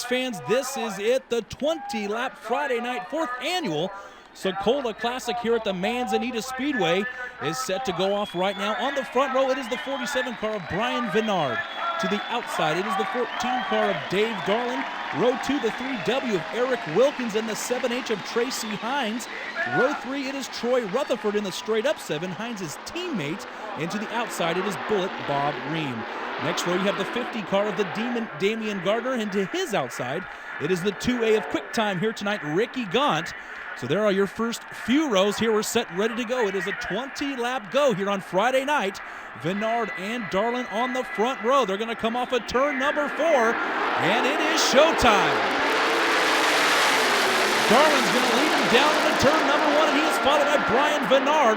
race fans, this is it, the 20-lap Friday night 4th annual Sokola Classic here at the Manzanita Speedway is set to go off right now. On the front row, it is the 47 car of Brian Vennard. To the outside, it is the 14 car of Dave Darlin. Row 2, the 3W of Eric Wilkins and the 7H of Tracy Hines. Row 3, it is Troy Rutherford in the straight-up 7, Hines' teammate. And to the outside, it is Bullet Bob Ream. Next row, you have the 50 car of the Demon Damian Gardner, and to his outside, it is the 2A of Quick Time here tonight, Ricky Gaunt. So there are your first few rows here. We're set and ready to go. It is a 20-lap go here on Friday night. Vennard and Darlin on the front row. They're going to come off of turn number 4, and it is showtime. Darlin's going to lead him down into turn number 1, and he is followed by Brian Vennard.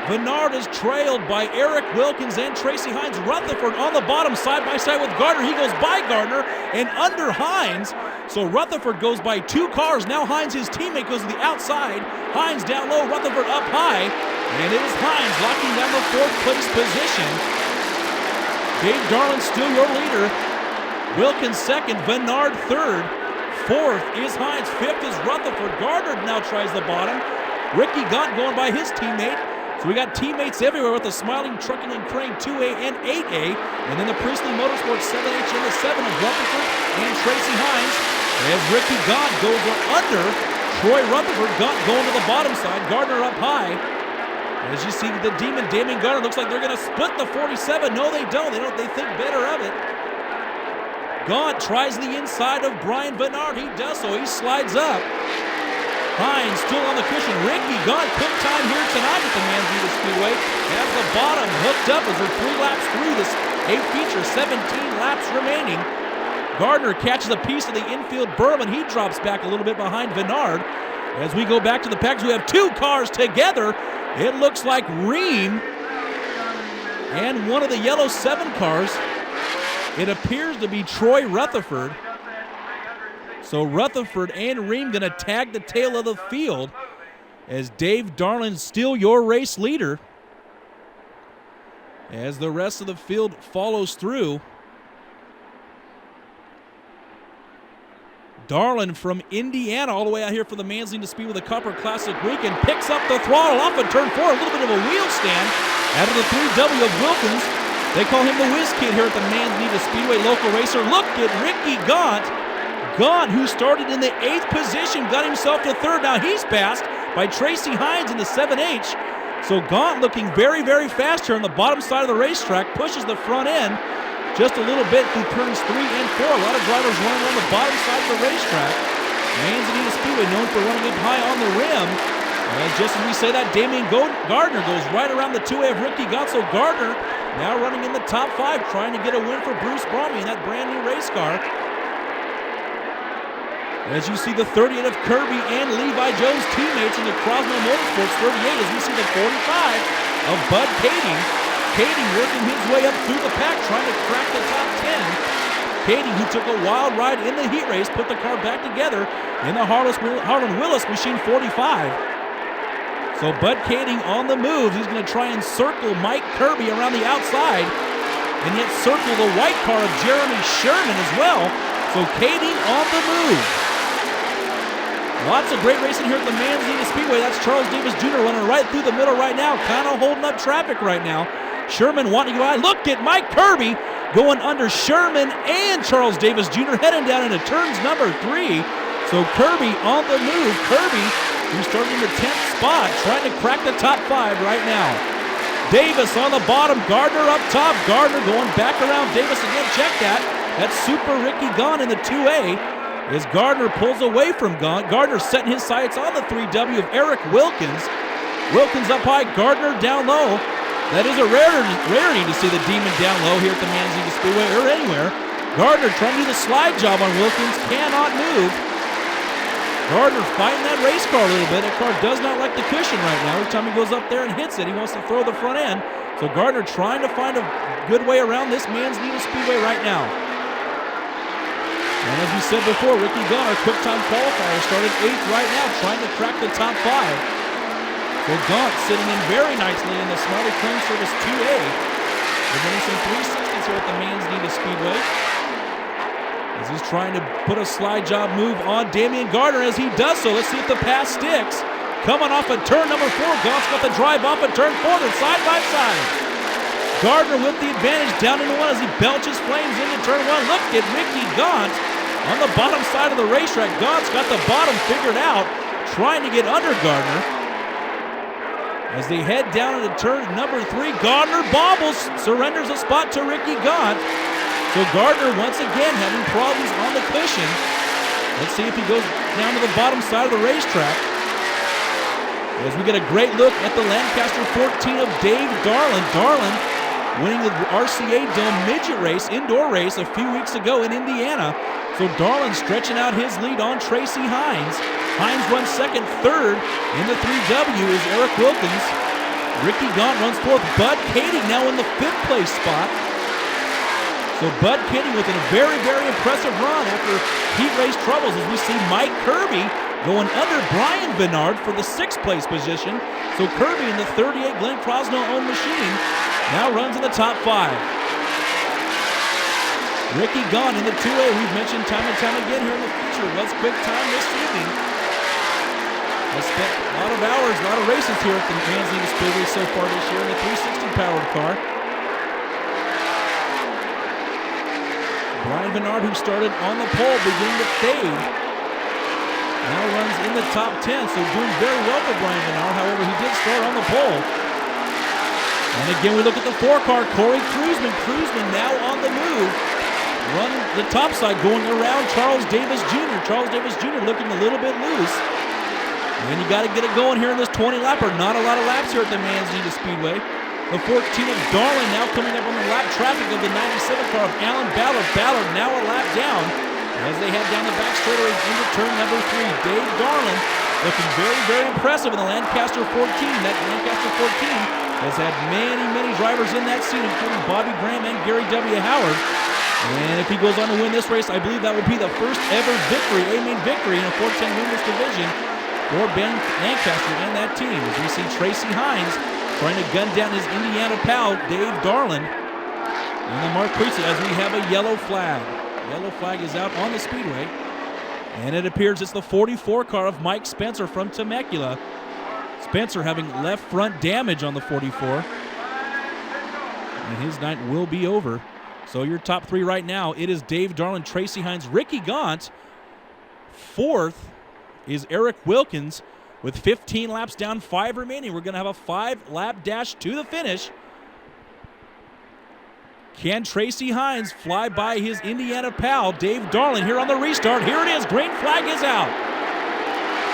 Vennard is trailed by Eric Wilkins and Tracy Hines. Rutherford on the bottom, side by side with Gardner. He goes by Gardner and under Hines. So Rutherford goes by 2 cars. Now Hines, his teammate, goes to the outside. Hines down low, Rutherford up high. And it is Hines locking down the 4th place position. Dave Darlin still your leader. Wilkins 2nd, Vennard 3rd. 4th is Hines, 5th is Rutherford. Gardner now tries the bottom. Ricky Gaunt going by his teammate. So we got teammates everywhere with the Smiling Trucking and Crane 2A and 8A. And then the Priestley Motorsports 7H and the 7 of Rutherford and Tracy Hines. As Ricky Gaunt goes under Troy Rutherford, Gaunt going to the bottom side, Gardner up high. As you see the Demon Damian Gardner, looks like they're going to split the 47. No, they don't. They think better of it. Gaunt tries the inside of Brian Vennard. He does so. He slides up. Hines still on the cushion. Ricky Gaunt, quick time here tonight at the Manzanita Speedway. Has the bottom hooked up as they're 3 laps through this 8 feature, 17 laps remaining. Gardner catches a piece of the infield berm, and he drops back a little bit behind Vennard. As we go back to the package, we have 2 cars together. It looks like Ream and one of the yellow 7 cars. It appears to be Troy Rutherford. So Rutherford and Ream going to tag the tail of the field as Dave Darlin still your race leader as the rest of the field follows through. Darlin from Indiana all the way out here for the Manzanita Speed with the Copper Classic Weekend picks up the throttle off of turn 4, a little bit of a wheel stand out of the 3W of Wilkins. They call him the Whiz Kid here at the Manzanita Speedway local racer. Look at Ricky Gaunt. Gaunt, who started in the 8th position, got himself to 3rd. Now he's passed by Tracy Hines in the 7H. So Gaunt looking very, very fast here on the bottom side of the racetrack, pushes the front end just a little bit through turns 3 and 4. A lot of drivers running on the bottom side of the racetrack. Manzanita Speedway known for running up high on the rim. And just as we say that, Damian Gardner goes right around the 2A of Ricky Gaunt. So Gardner now running in the top 5, trying to get a win for Bruce Bromley in that brand new race car. As you see the 38 of Kirby and Levi Jones teammates in the Crosmo Motorsports 38, as we see the 45 of Bud Kading. Kading working his way up through the pack, trying to crack the top 10. Kading, who took a wild ride in the heat race, put the car back together in the Harlan Willis Machine 45. So Bud Kading on the move. He's going to try and circle Mike Kirby around the outside, and yet circle the white car of Jeremy Sherman as well. So Kading on the move. Lots of great racing here at the Manzanita Speedway. That's Charles Davis Jr. running right through the middle right now, kind of holding up traffic right now. Sherman wanting to go by. Look at Mike Kirby going under Sherman and Charles Davis Jr. heading down into turns number 3. So Kirby on the move. Kirby, who's starting in the 10th spot, trying to crack the top 5 right now. Davis on the bottom, Gardner up top. Gardner going back around Davis again. Check that. That's Super Ricky Gaunt in the 2A. As Gardner pulls away from Gaunt. Gardner setting his sights on the 3W of Eric Wilkins. Wilkins up high, Gardner down low. That is a rarity to see the Demon down low here at the Manzanita Speedway or anywhere. Gardner trying to do the slide job on Wilkins, cannot move. Gardner fighting that race car a little bit. That car does not like the cushion right now. Every time he goes up there and hits it, he wants to throw the front end. So Gardner trying to find a good way around this Manzanita Speedway right now. And as we said before, Ricky Gaunt, our quick time qualifier, started 8th right now, trying to crack the top 5. So Gaunt sitting in very nicely in the Smiley Crane Service 2A. We're getting some 360s here at the Manzanita Speedway. as he's trying to put a slide job move on Damian Gardner. As he does so, let's see if the pass sticks. Coming off of turn number 4, Gaunt's got the drive off of turn 4, then side by side. Gardner with the advantage down into 1 as he belches flames into turn 1. Look at Ricky Gaunt on the bottom side of the racetrack. Gaunt's got the bottom figured out, trying to get under Gardner. As they head down into turn number 3, Gardner bobbles, surrenders a spot to Ricky Gaunt. So Gardner once again having problems on the cushion. Let's see if he goes down to the bottom side of the racetrack. As we get a great look at the Lancaster 14 of Dave Darland. Darland winning the RCA Dome midget race, indoor race, a few weeks ago in Indiana. So Darland stretching out his lead on Tracy Hines. Hines runs second. Third in the 3W is Eric Wilkins. Ricky Gaunt runs fourth. Bud Kading now in the 5th place spot. So Bud Kading with a very, very impressive run after heat race troubles, as we see Mike Kirby going under Brian Vennard for the 6th place position. So Kirby in the 38 Glenn Crosno-owned machine now runs in the top 5. Ricky Gaunt in the 2A, we've mentioned time and time again here in the feature, was quick time this evening. Has spent a lot of hours, a lot of races here at the Manzanita Speedway so far this year in the 360 powered car. Brian Vennard, who started on the pole, beginning to fade, now runs in the top 10, so doing very well for Brian Vennard. However, he did start on the pole. And again, we look at the 4-car, Corey Cruzman. Cruzman now on the move, running the top side, going around Charles Davis Jr. Charles Davis Jr. looking a little bit loose. And you got to get it going here in this 20-lapper. Not a lot of laps here at the Manzanita Speedway. The 14 of Darland now coming up on the lap traffic of the 97 car of Alan Ballard. Ballard now a lap down as they head down the back straightaway into turn number 3. Dave Darland looking very, very impressive in the Lancaster 14. That Lancaster 14 has had many, many drivers in that seat, including Bobby Graham and Gary W. Howard. And if he goes on to win this race, I believe that will be the first ever victory, A-main victory in a 410 winless division for Ben Lancaster and that team. As we see Tracy Hines trying to gun down his Indiana pal, Dave Darland. And the Mark Priestley, as we have a yellow flag. Yellow flag is out on the speedway. And it appears it's the 44 car of Mike Spencer from Temecula. Spencer having left front damage on the 44. And his night will be over. So your top 3 right now, it is Dave Darland, Tracy Hines, Ricky Gaunt. 4th is Eric Wilkins with 15 laps down, 5 remaining. We're going to have a 5-lap dash to the finish. Can Tracy Hines fly by his Indiana pal, Dave Darland, here on the restart? Here it is. Green flag is out.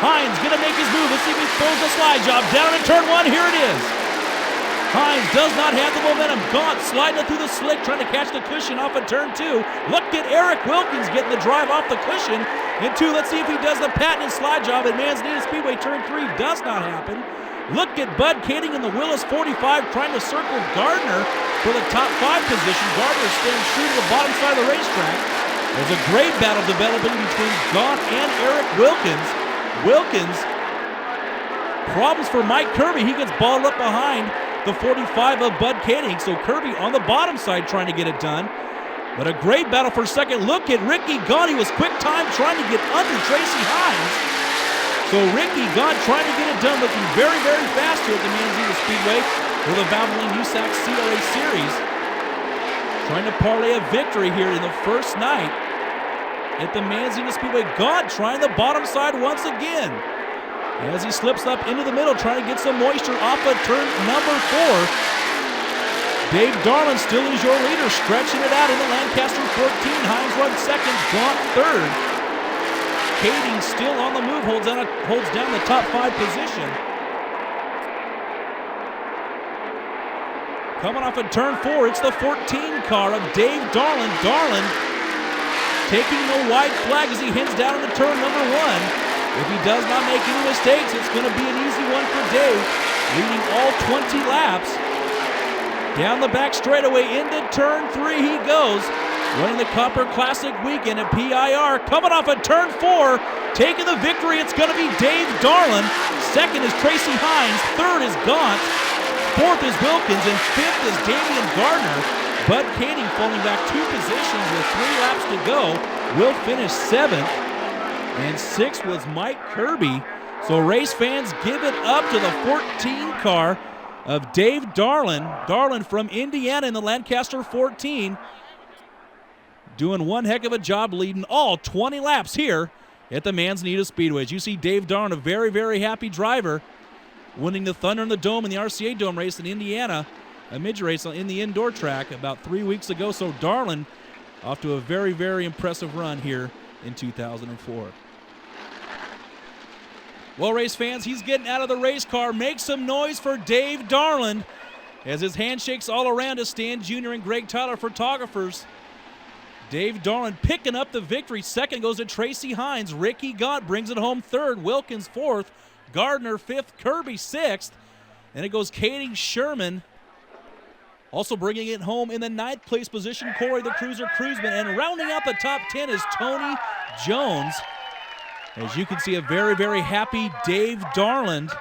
Hines going to make his move. Let's see if he throws the slide job down in turn 1. Here it is. Hines does not have the momentum. Gaunt sliding it through the slick, trying to catch the cushion off of turn 2. Look at Eric Wilkins getting the drive off the cushion. In 2, let's see if he does the patented slide job at Manzanita Speedway. Turn 3 does not happen. Look at Bud Kading in the Willis 45 trying to circle Gardner for the top 5 position. Gardner staying true to the bottom side of the racetrack. There's a great battle developing between Gaunt and Eric Wilkins. Wilkins, problems for Mike Kirby. He gets balled up behind the 45 of Bud Kading. So Kirby on the bottom side trying to get it done. But a great battle for second. Look at Ricky Gaunt. He was quick time trying to get under Tracy Hines. So Ricky Gaunt trying to get it done, looking very, very fast here at the Manzanita Speedway for the Valvoline USAC CRA Series. Trying to parlay a victory here in the first night at the Manzanita Speedway. Gaunt trying the bottom side once again as he slips up into the middle, trying to get some moisture off of turn number 4. Dave Darland still is your leader, stretching it out in the Lancaster 14. Hines runs second, Gaunt third. Kading still on the move, holds down the top 5 position. Coming off of turn 4, it's the 14 car of Dave Darland. Darland taking the white flag as he heads down into turn number 1. If he does not make any mistakes, it's going to be an easy one for Dave, leading all 20 laps. Down the back straightaway into turn 3 he goes, running the Copper Classic weekend at PIR. Coming off of turn 4, taking the victory, it's going to be Dave Darland. Second is Tracy Hines. Third is Gaunt. Fourth is Wilkins. And 5th is Damian Gardner. Bud Kading falling back 2 positions with 3 laps to go. will finish 7th, and 6th was Mike Kirby. So race fans give it up to the 14 car of Dave Darland. Darland from Indiana in the Lancaster 14. Doing one heck of a job leading all 20 laps here at the Manzanita Speedway. As you see Dave Darland, a very, very happy driver, winning the Thunder in the Dome in the RCA Dome race in Indiana, a midget race in the indoor track about 3 weeks ago. So Darland off to a very, very impressive run here in 2004. Well, race fans, he's getting out of the race car. Make some noise for Dave Darland as his handshakes all around us. Stan Jr. and Greg Tyler, photographers. Dave Darland picking up the victory. Second goes to Tracy Hines. Ricky Gott brings it home third. Wilkins fourth. Gardner fifth. Kirby sixth. And it goes Katie Sherman also bringing it home in the 9th place position. Corey the Cruiser Cruiseman. And rounding out the top 10 is Tony Jones. As you can see, a very, very happy Dave Darland.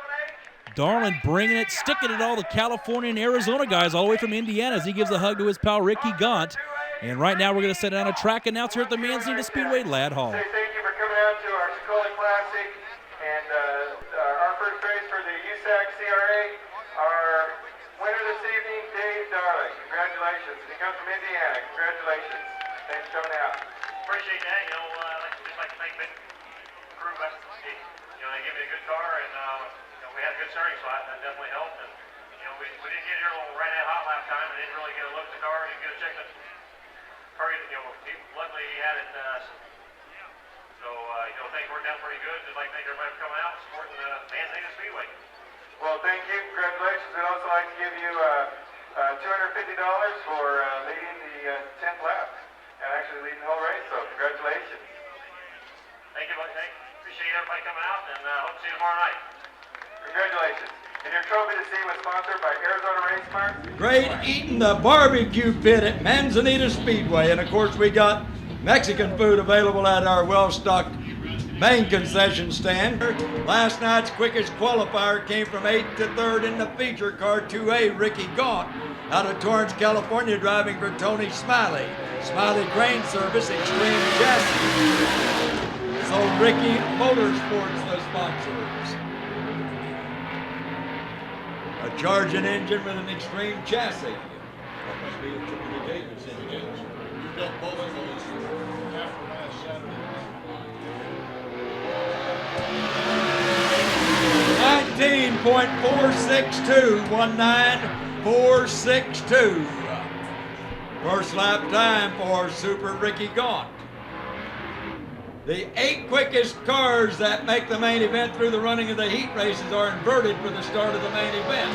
Darland bringing it, sticking it all the California and Arizona guys all the way from Indiana as he gives a hug to his pal Ricky Gott. And right now we're going to set down a track announcer at the Manzanita Speedway, Ladd Hall. Thank you for coming out to our Sokola Classic and our first race for the USAC CRA. Our winner this evening, Dave Darling. Congratulations. He comes from Indiana. Congratulations. Thanks for coming out. Appreciate that. I'd just like to thank the crew. They gave me a good car, and we had a good starting spot. That definitely helped. And we didn't get here right at hot lap time, and didn't really get a look at the car, didn't get a check the car. Luckily he had it. Things worked out pretty good. Just like to thank everybody for coming out and supporting the Manzanita Speedway. Well, thank you. Congratulations. We'd also like to give you $250 for leading the 10th lap and actually leading the whole race. So congratulations. Thank you. Appreciate everybody coming out, and hope to see you tomorrow night. Congratulations. And your trophy this evening was sponsored by Arizona Race Mart. Great eating the barbecue pit at Manzanita Speedway. And of course we got Mexican food available at our well-stocked main concession stand. Last night's quickest qualifier came from 8th to 3rd in the feature car 2A, Ricky Gaunt, out of Torrance, California, driving for Tony Smiley. Smiley Crane Service, Extreme Chassis. So Ricky Motorsports, the sponsors. A charging engine with an Extreme chassis. That must be a Triple Davis engine. You built both of those after last Saturday. 19.462, 19462. First lap time for Super Ricky Gaunt. The 8 quickest cars that make the main event through the running of the heat races are inverted for the start of the main event.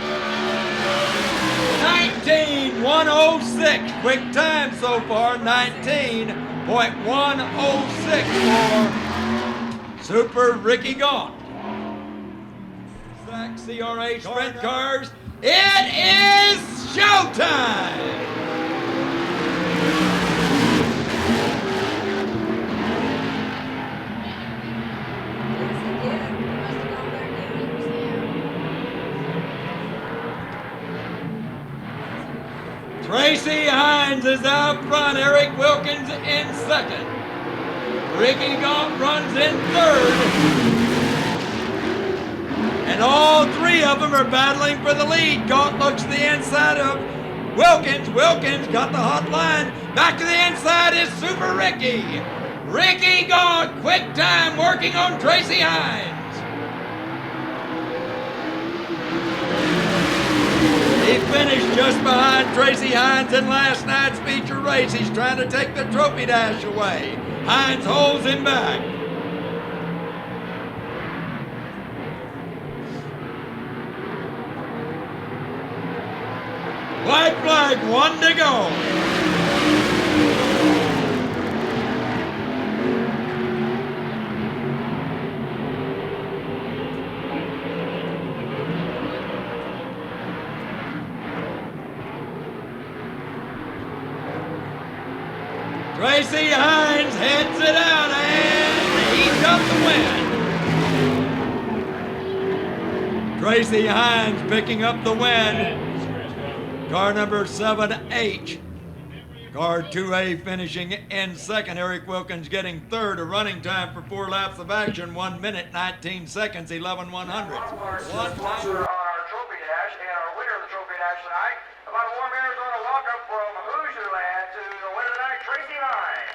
19.106, quick time so far, 19.106 for Super Ricky Gaunt. USAC CRA sprint cars, it is showtime! Tracy Hines is out front. Eric Wilkins in second. Ricky Gaunt runs in third. And all 3 of them are battling for the lead. Gaunt looks to the inside of Wilkins. Wilkins got the hot line. Back to the inside is Super Ricky. Ricky Gaunt, quick time working on Tracy Hines. He finished just behind Tracy Hines in last night's feature race. He's trying to take the trophy dash away. Hines holds him back. White flag, 1 to go. Tracy Hines heads it out and he got the win. Tracy Hines picking up the win. Car number 7H. Car 2A finishing in second. Eric Wilkins getting third. A running time for 4 laps of action. 1 minute, 19 seconds, 11 100. Sponsor on our trophy dash and our winner of the trophy dash tonight. About a warm Arizona welcome from Hoosier Land to the winner tonight, Tracy Hines.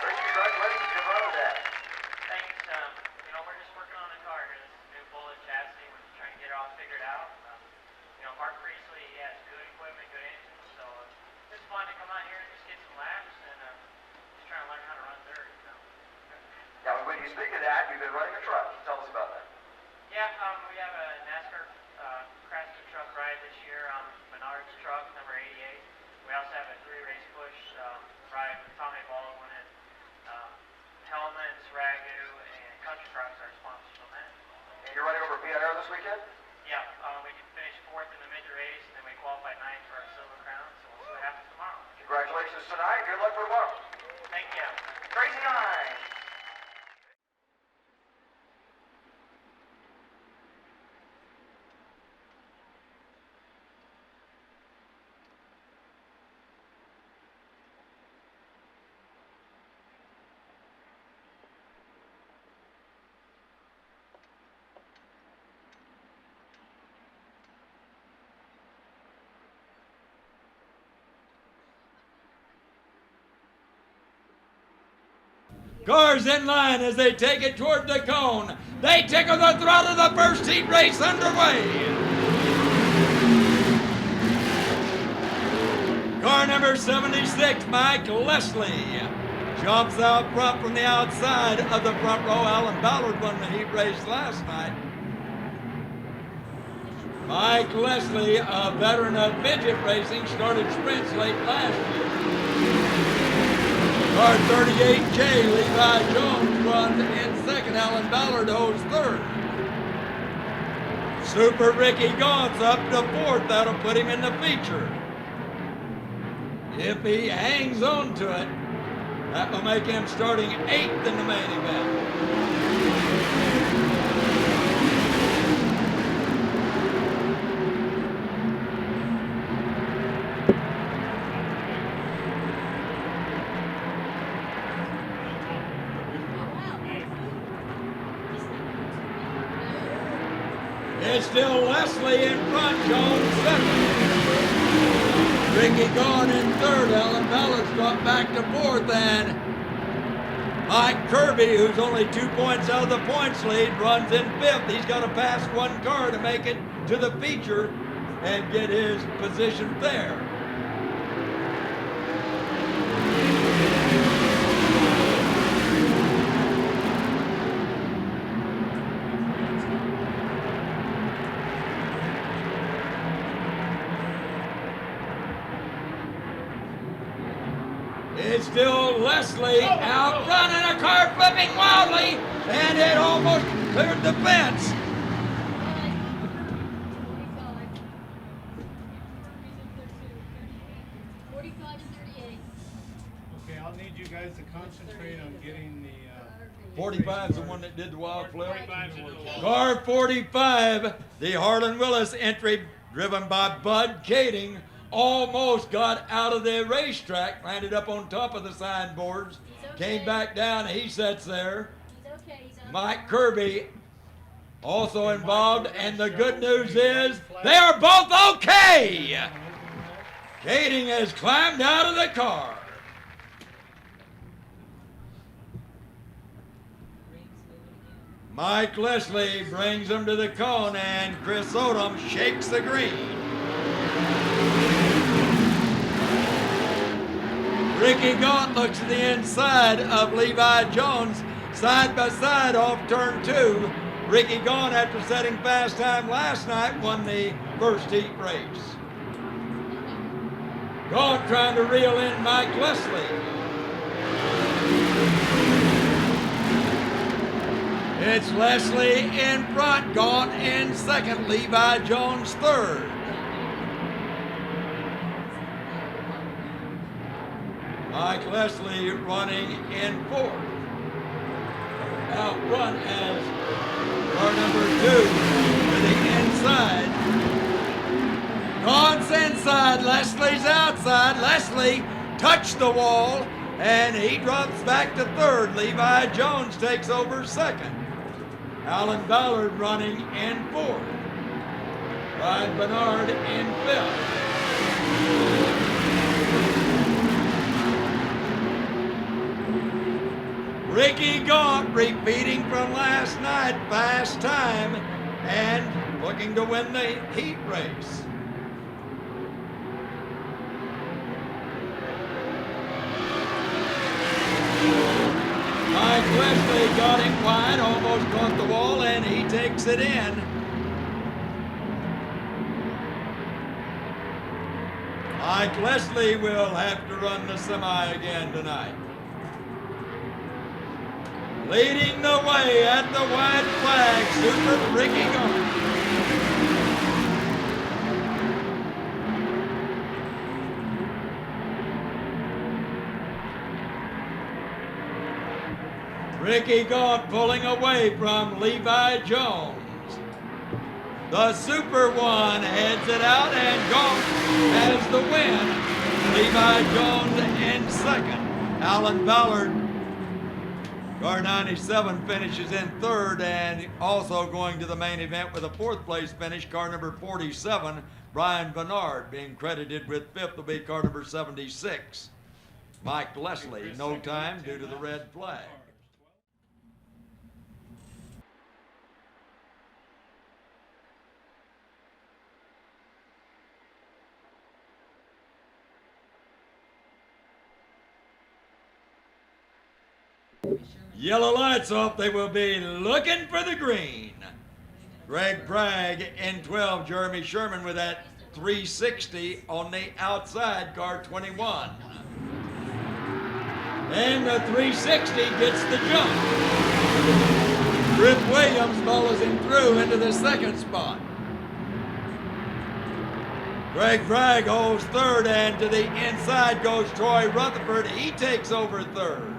Tracy, congratulations. Good luck with that. Thanks. We're just working on a car here. This new bullet chassis. We're just trying to get it all figured out. Mark Priestley, he has good equipment, good engines, so it's fun to come out here and just get some laps and just try to learn how to run dirt. Now, when you speak of that, you've been running a truck. Tell us about that. Yeah, we have a NASCAR Craftsman truck ride this year on Menard's truck, number 88. We also have a 3-race push ride with Tommy Baldwin and Helmets, Ragu, and Country Cross are sponsors on that. And you're running over PIR this weekend? Yeah, we finished 4th in the major race, and then we qualified 9th for our Silver Crown, so we'll see what happens tomorrow. Congratulations tonight. Good luck for tomorrow. Thank you. Tracy Hines. Cars in line as they take it toward the cone. They tickle the throttle. The first heat race underway. Car number 76, Mike Leslie, jumps out front from the outside of the front row. Alan Ballard won the heat race last night. Mike Leslie, a veteran of midget racing, started sprints late last year. Car 38J, Levi Jones runs in second. Alan Ballard holds third. Super Ricky Gaunt's up to fourth. That'll put him in the feature. If he hangs on to it, that will make him starting 8th in the main event. It's still Leslie in front, Jones second. Ricky Gaunt in third. Alan Ballard's dropped back to fourth, and Mike Kirby, who's only 2 points out of the points lead, runs in fifth. He's got to pass one car to make it to the feature and get his position there. It's still Leslie out running, a car flipping wildly, and it almost cleared the fence. Okay, I'll need you guys to concentrate on getting the 45's the one that did the wild flip. 45's a little wild. Car 45, the Harlan Willis entry, driven by Bud Kading, almost got out of the racetrack, landed up on top of the signboards, came back down, he sits there. Mike Kirby also involved, and the good news is they are both okay. Kading has climbed out of the car. Mike Leslie brings him to the cone, and Chris Odom shakes the green. Ricky Gaunt looks to the inside of Levi Jones, side by side off turn 2. Ricky Gaunt, after setting fast time last night, won the first heat race. Gaunt trying to reel in Mike Leslie. It's Leslie in front, Gaunt in second, Levi Jones third. Mike Leslie running in fourth. Out front as car number 2 to the inside. Gaunt's in inside. Leslie's outside. Leslie touched the wall, and he drops back to third. Levi Jones takes over second. Alan Ballard running in fourth. Brian Bernard in fifth. Ricky Gaunt repeating from last night, fast time, and looking to win the heat race. Mike Wesley got him wide, almost caught the wall, and he takes it in. Mike Leslie will have to run the semi again tonight. Leading the way at the white flag, Super Ricky Gaunt. Ricky Gaunt pulling away from Levi Jones. The Super One heads it out, and Gaunt has the win. Levi Jones in second. Alan Ballard, car 97, finishes in third, and also going to the main event with a fourth place finish, car number 47, Brian Bernard, being credited with fifth will be car number 76. Mike Leslie, no time due to the red flag. Yellow lights off, they will be looking for the green. Greg Bragg in 12, Jeremy Sherman with that 360 on the outside, car 21. And the 360 gets the jump. Rip Williams follows him through into the second spot. Greg Bragg holds third, and to the inside goes Troy Rutherford. He takes over third.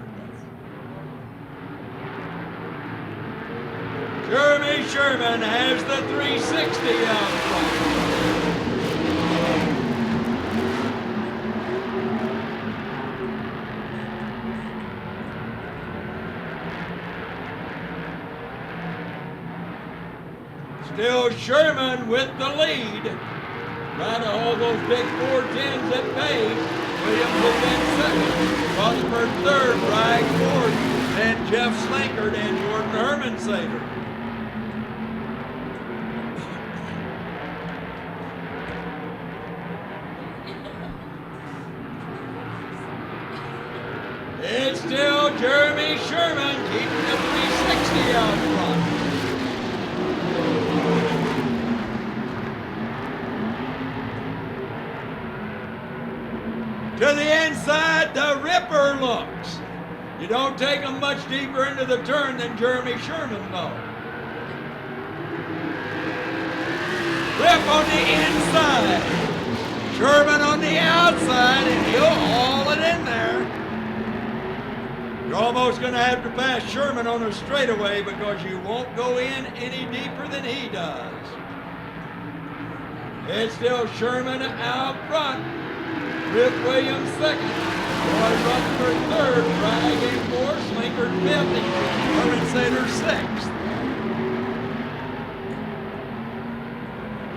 Jeremy Sherman has the 360 out front. Still Sherman with the lead. Trying to hold those big 410s at bay. Williams is in second. Rutherford third, Bragg fourth, then Jeff Slinkard and Jordan Hermansater. It's still Jeremy Sherman keeping the 360 out front. To the inside, the Ripper looks. You don't take him much deeper into the turn than Jeremy Sherman, though. Rip on the inside. Sherman on the outside, and he'll haul it in there. You're almost going to have to pass Sherman on a straightaway because you won't go in any deeper than he does. It's still Sherman out front. Rip Williams second. Roy Rutherford third. Bragg in fourth. Slinkard fifth. Hermansater sixth.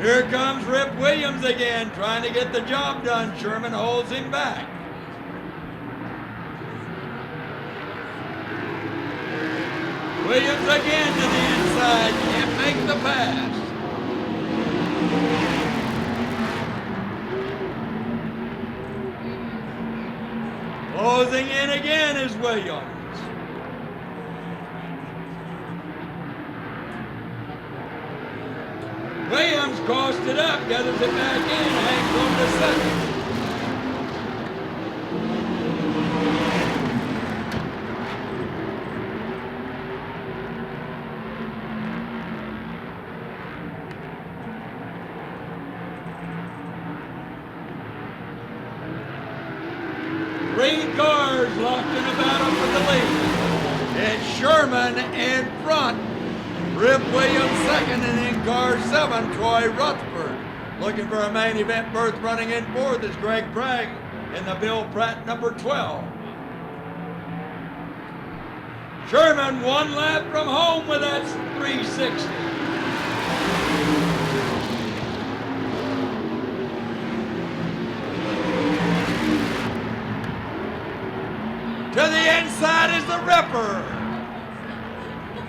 Here comes Rip Williams again, trying to get the job done. Sherman holds him back. Williams again to the inside, can't make the pass. Closing in again is Williams. Williams crossed it up, gathers it back in, hangs on to second. Three cars locked in a battle for the lead. It's Sherman in front, Rip Williams second, and in car 7, Troy Rutherford. Looking for a main event berth running in fourth is Greg Bragg in the Bill Pratt number 12. Sherman 1 lap from home with that 360. To the inside is the Ripper.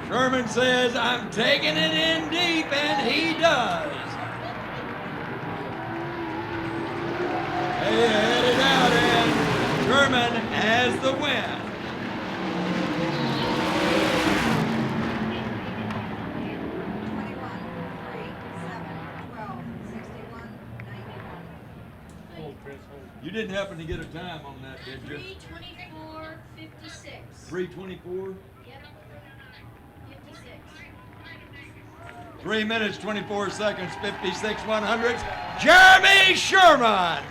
Sherman says, I'm taking it in deep, and he does. They headed out, and Sherman has the win. You didn't happen to get a time on that, did you? 3:24:56. 3:24? Yep. 56. 3 minutes, 24 seconds, 56/100. Jeremy Sherman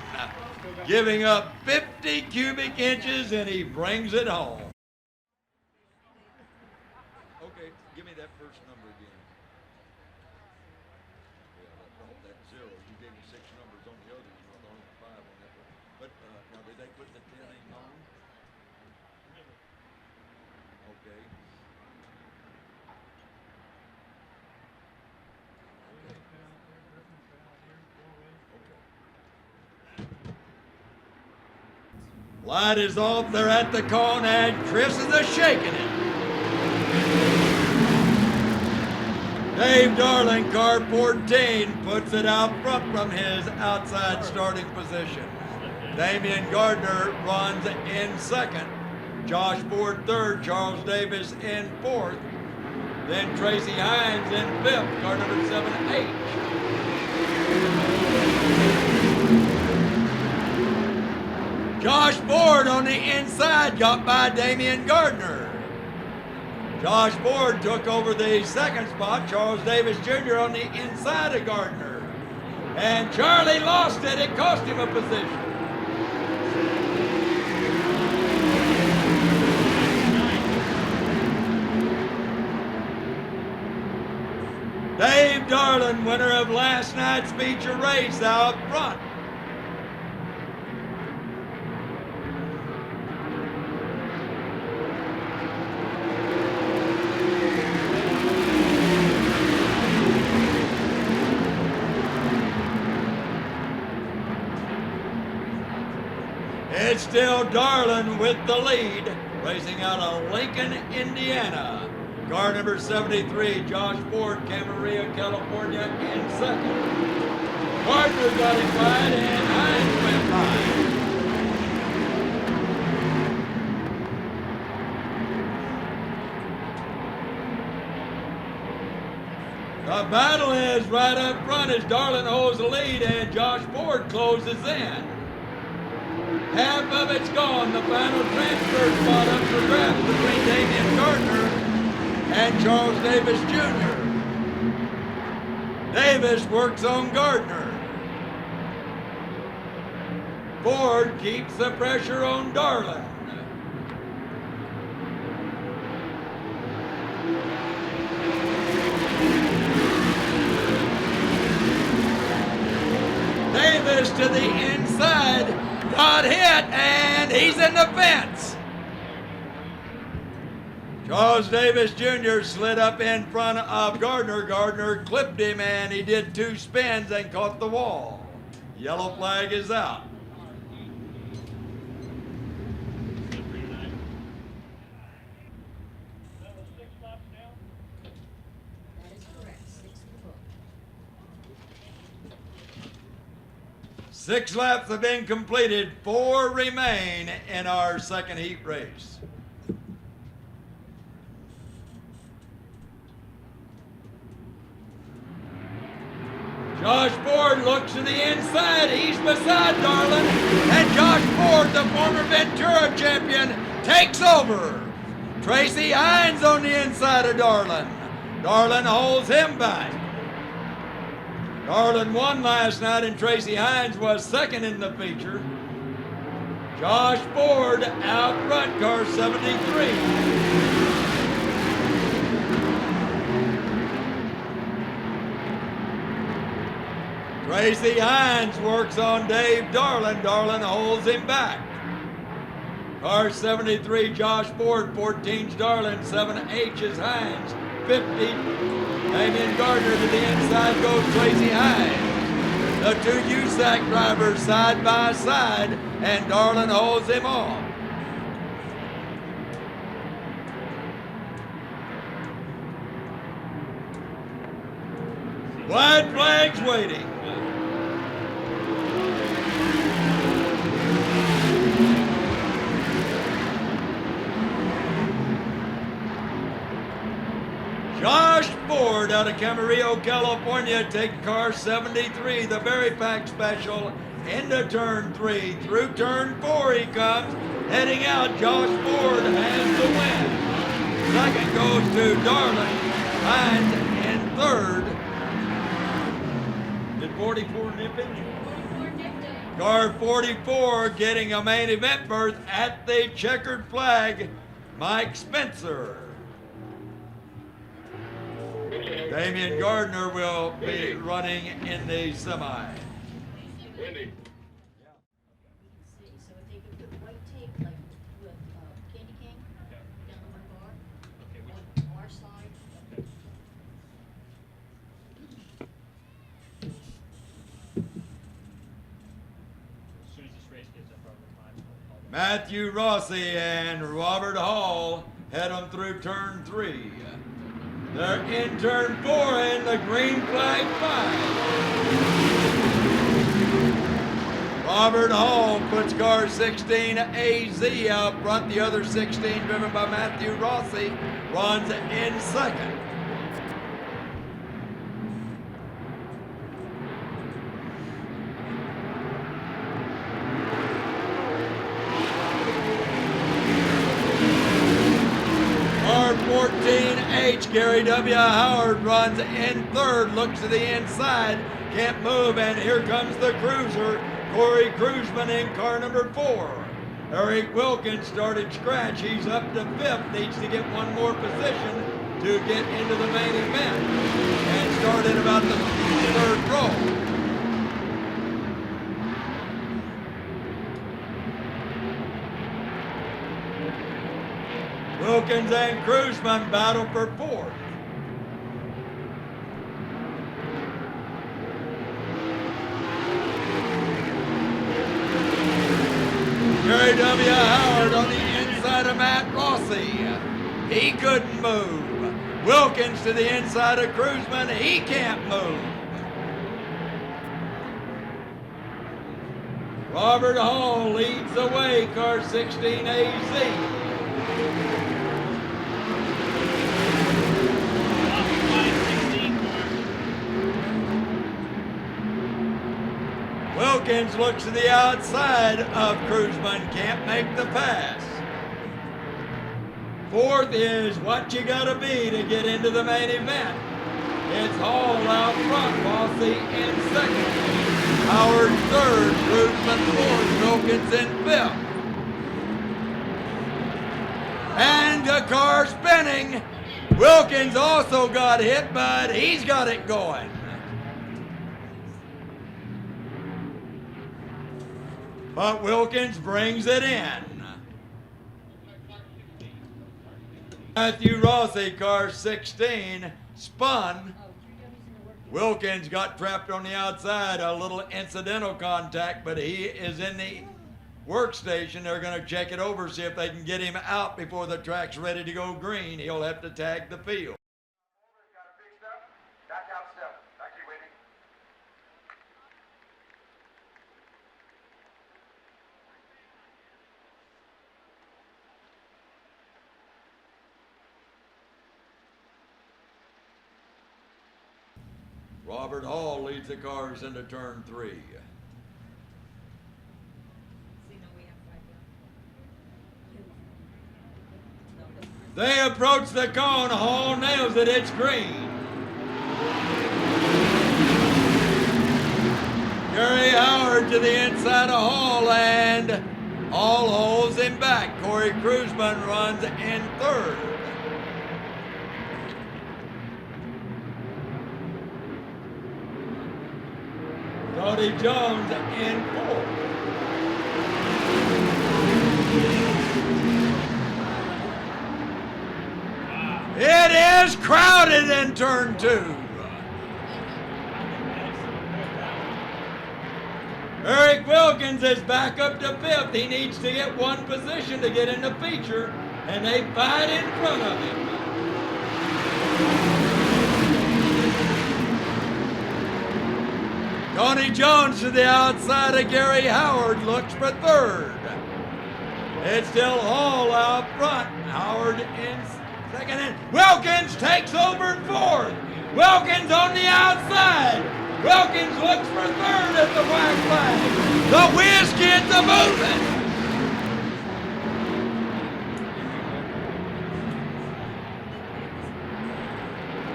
giving up 50 cubic inches, and he brings it home. Okay, give me that first number again. Yeah, that 0. You gave me 6 numbers on the other one, only 5 on that one. But now, did they put the 10 in on? Okay. Light is off, they're at the cone, and Chris is a-shaking it. Dave Darling, car 14, puts it out front from his outside starting position. Damian Gardner runs in second. Josh Ford third, Charles Davis in fourth. Then Tracy Hines in fifth, car number 7H. Josh Ford on the inside got by Damian Gardner. Josh Ford took over the second spot. Charles Davis Jr. on the inside of Gardner. And Charlie lost it. It cost him a position. Dave Darling, winner of last night's feature race, out front. It's still Darling with the lead, racing out of Lincoln, Indiana. Car number 73, Josh Ford, Camarillo, California, in second. Gardner got him wide, and Hines went by. The battle is right up front as Darling holds the lead and Josh Ford closes in. Half of it's gone. The final transfer spot up for grabs between Damian Gardner and Charles Davis Jr. Davis works on Gardner. Ford keeps the pressure on Darling. Davis to the inside, got hit, and he's in the fence. Charles Davis Jr. slid up in front of Gardner. Gardner clipped him, and he did 2 spins and caught the wall. Yellow flag is out. That is correct. 6 to the book. 6 laps have been completed. 4 remain in our second heat race. Josh Ford looks to the inside. He's beside Darling. And Josh Ford, the former Ventura champion, takes over. Tracy Hines on the inside of Darling. Darling holds him back. Darling won last night, and Tracy Hines was second in the feature. Josh Ford out front, car 73. Tracy Hines works on Dave Darlin. Darlin holds him back. Car 73, Josh Ford. 14's Darlin. 7H is Hines. 50, Damian Gardner. To the inside goes Tracy Hines. The two USAC drivers side by side, and Darlin holds him off. White flags waiting. Josh Ford out of Camarillo, California, taking car 73, the Berry Pack Special, into turn 3. Through turn 4 he comes, heading out. Josh Ford has the win. Second goes to Darlin. Hines in third. Did 44 nip in? 44 nipped it. Car 44 getting a main event berth at the checkered flag, Mike Spencer. Damian Gardner will be running in the semi. See, so if they could put white tape like with candy cane down the one bar on our side. As soon as this race gets up over time, Matthew Rossi and Robert Hall head them through turn 3. They're in turn 4 and the green flag flies. Robert Hall puts car 16 AZ out front. The other 16 driven by Matthew Rossi runs in second. R14H, Gary W. Howard runs in third, looks to the inside, can't move, and here comes the cruiser, Corey Cruzman in car number 4. Eric Wilkins started scratch, he's up to 5th, needs to get one more position to get into the main event, and started about the 3rd row. Wilkins and Cruzman battle for 4th. Gary W. Howard on the inside of Matt Rossi. He couldn't move. Wilkins to the inside of Cruzman. He can't move. Robert Hall leads the way, car 16 AZ. Wilkins looks to the outside of Cruzman, can't make the pass. 4th is what you gotta be to get into the main event. It's Hall out front, Rossi in 2nd. Howard 3rd, Cruzman 4th, Wilkins in 5th. And the car spinning. Wilkins also got hit, but he's got it going. But Wilkins brings it in. Matthew Rossi, car 16, spun. Wilkins got trapped on the outside, a little incidental contact, but he is in the workstation. They're going to check it over, see if they can get him out before the track's ready to go green. He'll have to tag the field. Got it fixed up. Back out step. Thank you, Whitney. Robert Hall leads the cars into turn 3. They approach the cone. Hall nails it. It's green. Gary Howard to the inside of Hall, and Hall holds him back. Corey Cruzman runs in 3rd. Tony Jones in fourth. It is crowded in turn 2. Eric Wilkins is back up to 5th. He needs to get one position to get in the feature, and they fight in front of him. Tony Jones to the outside of Gary Howard looks for 3rd. It's still Hall out front. Howard in 2nd, and Wilkins takes over 4th. Wilkins on the outside. Wilkins looks for 3rd at the white flag. The Whiz Kids are moving.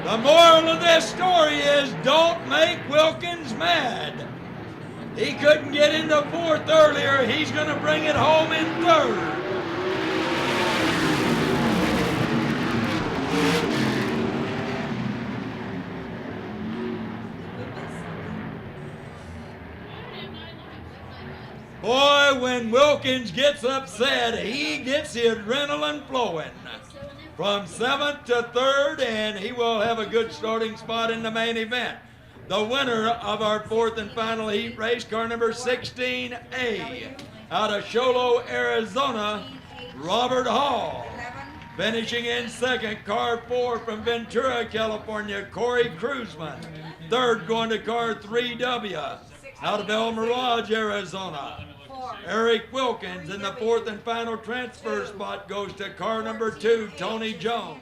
The moral of this story is don't make Wilkins mad. He couldn't get into 4th earlier. He's going to bring it home in 3rd. Boy, when Wilkins gets upset, he gets the adrenaline flowing. From 7th to 3rd, and he will have a good starting spot in the main event. The winner of our 4th and final heat race, car number 16A, out of Sholo, Arizona, Robert Hall. Finishing in 2nd, car 4 from Ventura, California, Corey Cruzman. 3rd going to car 3W, out of El Mirage, Arizona, Eric Wilkins. In the 4th and final transfer spot goes to car number 2, Tony Jones.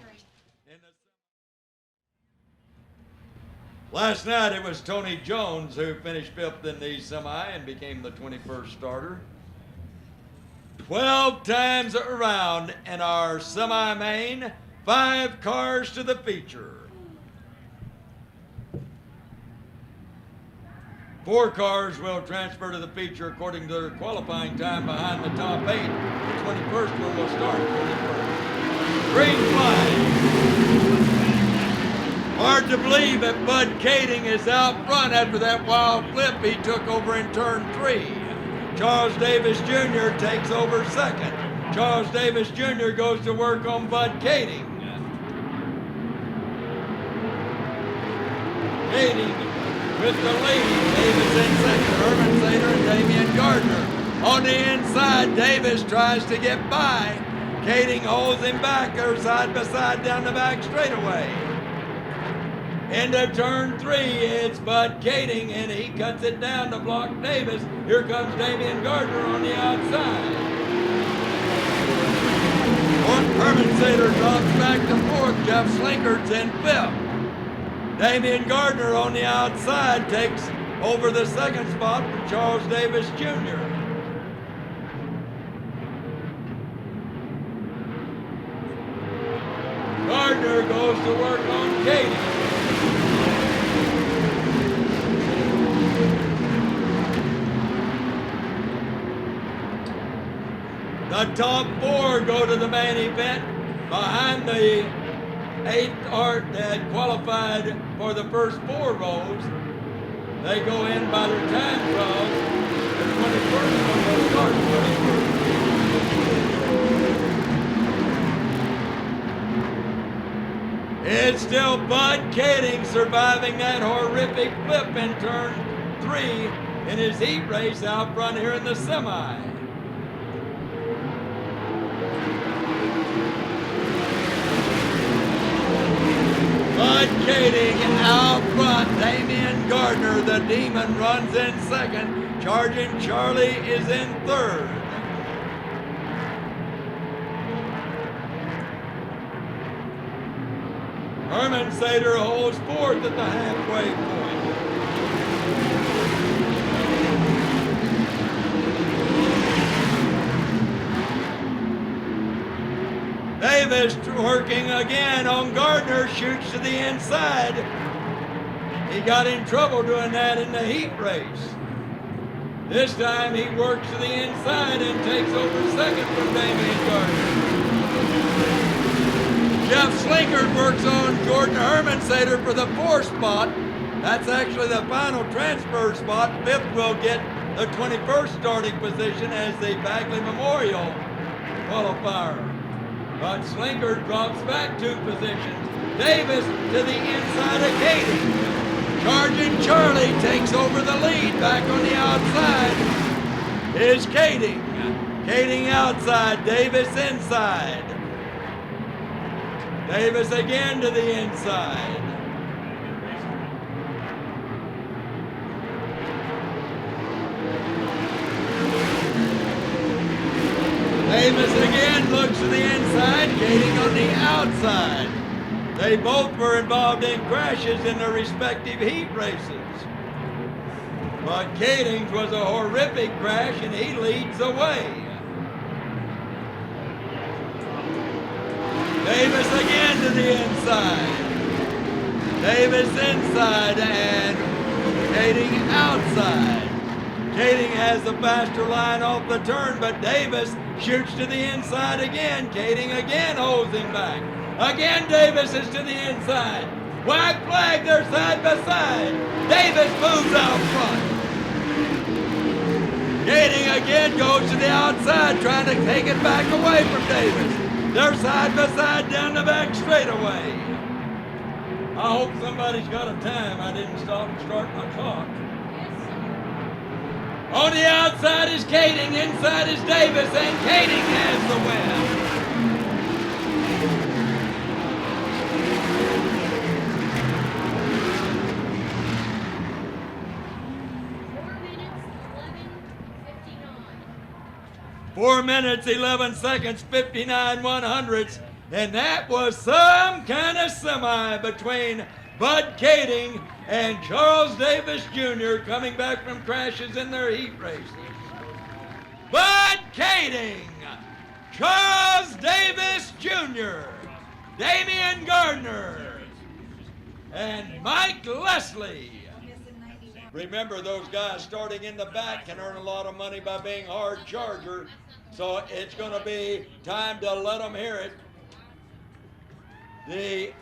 Last night it was Tony Jones who finished 5th in the semi and became the 21st starter. 12 times around in our semi-main, 5 cars to the feature. 4 cars will transfer to the feature according to their qualifying time behind the top 8. The 21st one will start 21st. Green flag. Hard to believe that Bud Kading is out front after that wild flip he took over in turn 3. Charles Davis Jr. takes over 2nd. Charles Davis Jr. goes to work on Bud Kading. Kading with the lead. Davis in 2nd. Herman Sater and Damian Gardner. On the inside, Davis tries to get by. Kading holds him back. They're side by side down the back straightaway. Into turn 3, it's Bud Kading, and he cuts it down to block Davis. Here comes Damian Gardner on the outside. Herman Sater drops back to 4th. Jeff Slinkert's in 5th. Damian Gardner on the outside takes over the 2nd spot from Charles Davis Jr. Gardner goes to work on Kading. The top 4 go to the main event behind the 8th art that qualified for the first 4 rows. They go in by their time trials. The 21st one will start 21st. It's still Bud Kading surviving that horrific flip in turn 3 in his heat race out front here in the semi. Bud Kading out front. Damian Gardner, the Demon, runs in 2nd. Charging Charlie is in 3rd. Herman Sater holds 4th at the halfway point. Davis working again on Gardner, shoots to the inside. He got in trouble doing that in the heat race. This time he works to the inside and takes over 2nd from Damian Gardner. Jeff Slinkert works on Jordan Herman Sater for the 4th spot. That's actually the final transfer spot. 5th will get the 21st starting position as the Bagley Memorial qualifier. But Slinker drops back 2 positions. Davis to the inside of Kading. Charging Charlie takes over the lead. Back on the outside is Kading. Kading outside, Davis inside. Davis again to the inside. Davis again looks to the inside, Kading on the outside. They both were involved in crashes in their respective heat races. But Kading's was a horrific crash and he leads the way. Davis again to the inside. Davis inside and Kading outside. Kading has the faster line off the turn, but Davis shoots to the inside again. Kading again holds him back. Again, Davis is to the inside. White flag, they're side by side. Davis moves out front. Kading again goes to the outside, trying to take it back away from Davis. They're side by side down the back straightaway. I hope somebody's got a time. I didn't stop and start my clock. On the outside is Kading, inside is Davis, and Kading has the win. 4 minutes, 11 seconds, 59 100ths, and that was some kind of semi between Bud Kading and Charles Davis Jr. coming back from crashes in their heat races. Bud Kading, Charles Davis Jr., Damian Gardner, and Mike Leslie. Remember, those guys starting in the back can earn a lot of money by being hard charger, so it's going to be time to let them hear it. The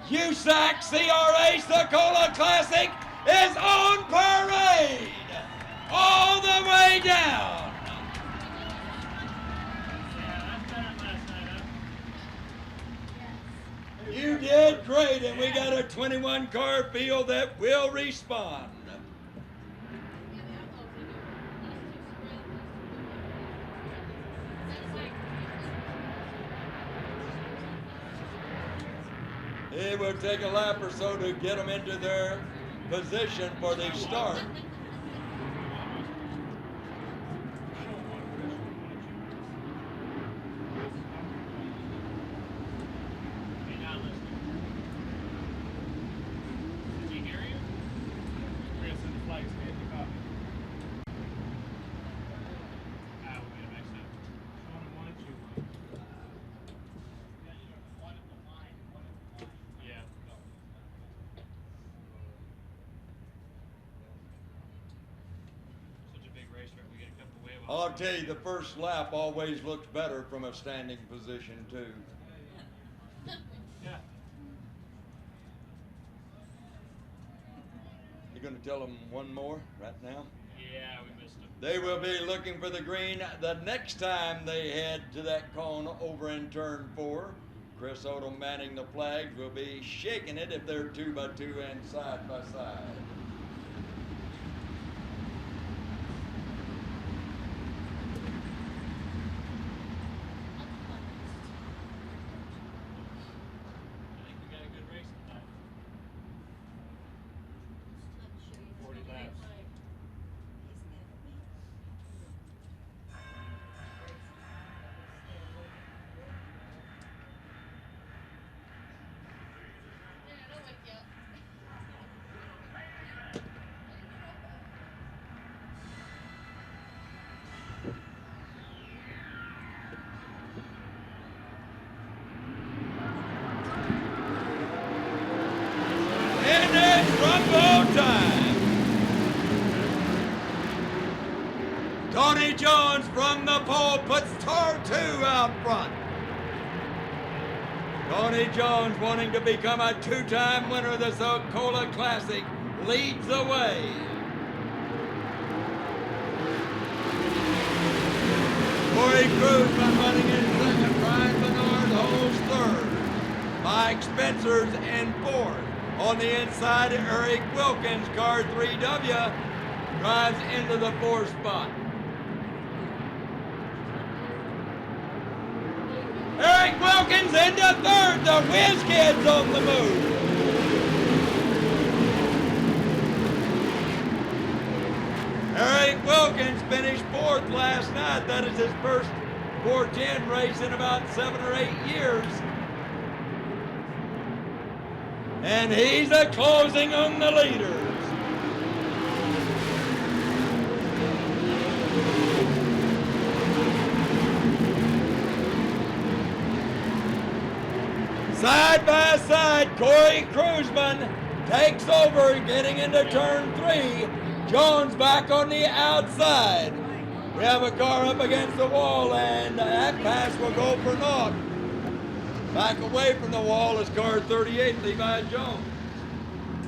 USAC CRA Sokola Classic is on parade all the way down. You did great, and we got a 21-car field that will respond. It will take a lap or so to get them into their position for the start. I'll tell you, the first lap always looks better from a standing position, too. Yeah. You going to tell them one more right now? Yeah, we missed them. They will be looking for the green the next time they head to that cone over in turn 4. Chris Odom manning the flags will be shaking it if they're 2x2 and side by side. I think we got a good race tonight. 40 laps. And it's rumble time. Tony Jones from the pole puts tar 2 out front. Tony Jones, wanting to become a two-time winner of the Sokola Classic, leads the way. Corey Cruzman running in second. Brian Bernard holds third. Mike Spencer's in fourth. On the inside, Eric Wilkins, car 3W, drives into the fourth spot. Eric Wilkins into third. The Whiz Kid's on the move. Eric Wilkins finished fourth last night. That is his first 410 race in about 7 or 8 years. And he's a closing on the leaders. Side by side, Corey Cruzman takes over, getting into turn 3. Jones back on the outside. We have a car up against the wall, and that pass will go for naught. Back away from the wall is car 38, Levi Jones.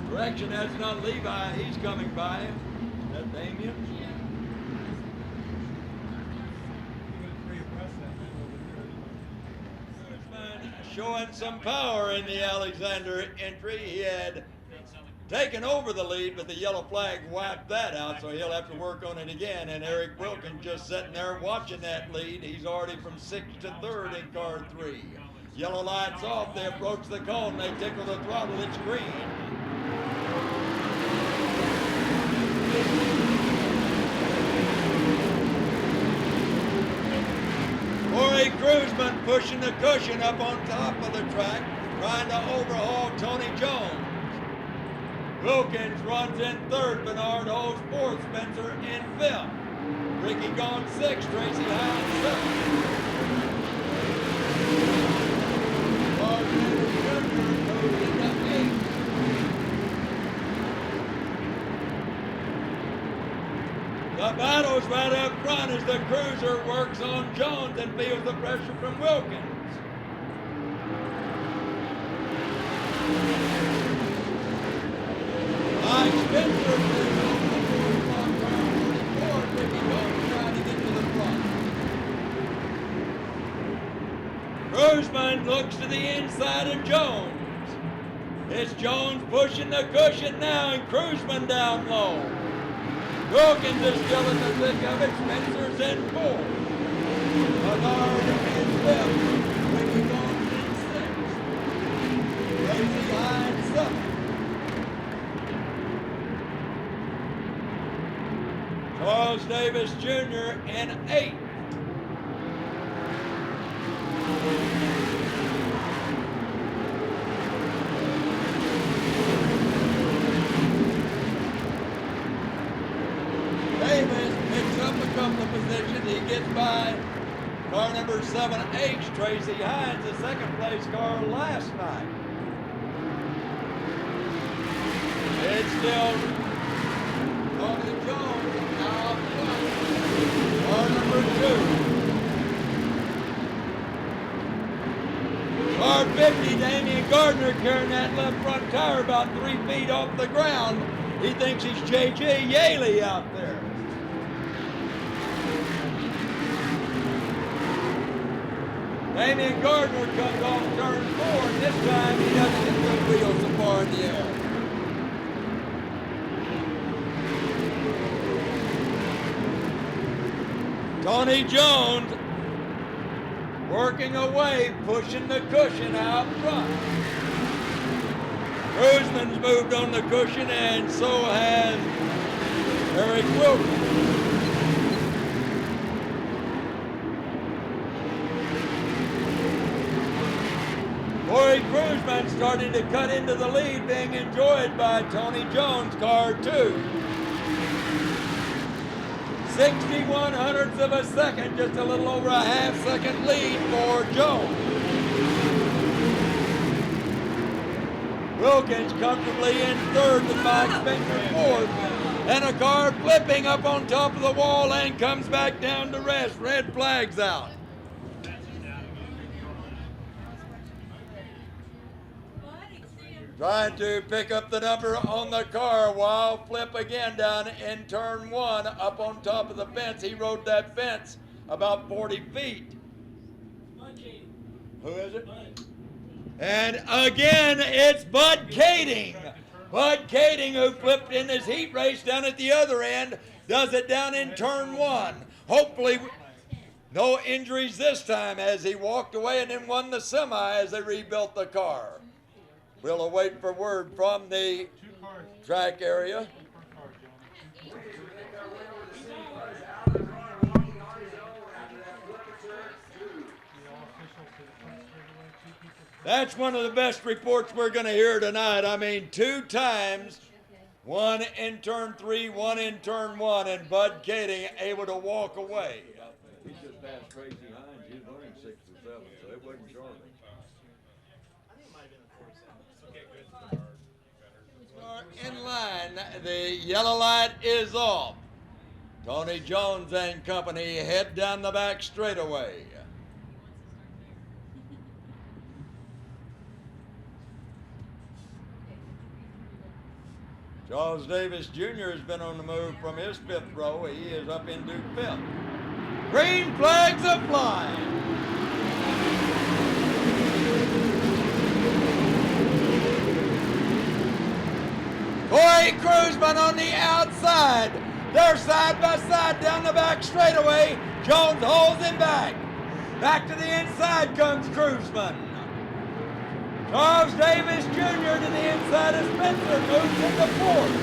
Correction, that's not Levi. He's coming by. Is that Damien? Showing some power in the Alexander entry. He had taken over the lead, but the yellow flag wiped that out, so he'll have to work on it again. And Eric Wilkins just sitting there watching that lead. He's already from 6th to 3rd in car 3. Yellow lights off, they approach the cone, they tickle the throttle, it's green. Corey Cruzman pushing the cushion up on top of the track, trying to overhaul Tony Jones. Wilkins runs in 3rd, Bernard holds 4th, Spencer in 5th. Ricky gone 6th, Tracy Hines 7th. The battle's right up front as the cruiser works on Jones and feels the pressure from Wilkins. Mike Spencer moves over the 4 o'clock car 44, Ricky Jones trying to get to the front. Cruzman looks to the inside of Jones. It's Jones pushing the cushion now and Cruzman down low. Wilkins is still in the thick of it. Spencer's in 4th. Bernard in 5th. Ricky Jones in 6th. Tracy Hines 7th. Charles Davis Jr. in 8th. Davis picks up a couple of positions. He gets by car number 7H, Tracy Hines, the 2nd place car last night. It's still Tony Jones out front, car number 2. Car 50, Damian Gardner carrying that left front tire about 3 feet off the ground. He thinks he's J.J. Yaley out there. Damian Gardner comes off turn 4, and this time he doesn't get the wheels so far in the air. Tony Jones working away, pushing the cushion out front. Cruzman's moved on the cushion, and so has Eric Wilkins. Corey Cruzman starting to cut into the lead, being enjoyed by Tony Jones, car 2. 61 hundredths of a second, just a little over a half-second lead for Jones. Wilkins comfortably in 3rd with Mike Spencer 4th. And a car flipping up on top of the wall and comes back down to rest. Red flag's out. Trying to pick up the number on the car. Wild flip again down in turn one, up on top of the fence. He rode that fence about 40 feet. Who is it? And again, it's Bud Kading. Bud Kading, who flipped in his heat race down at the other end, does it down in turn one. Hopefully, no injuries this time as he walked away and then won the semi as they rebuilt the car. We'll await for word from the track area. That's one of the best reports we're going to hear tonight. I mean, 2 times, one in turn 3, one in turn 1, and Bud Kading able to walk away. He just passed Tracy Hines. He's running 6 or 7, so it wasn't short. In line, the yellow light is off. Tony Jones and company head down the back straightaway. Charles Davis Jr. has been on the move from his 5th row. He is up into 5th. Green flags are flying. Corey Cruzman on the outside. They're side by side down the back straightaway. Jones holds him back. Back to the inside comes Cruzman. Charles Davis Jr. to the inside of Spencer moves into 4th.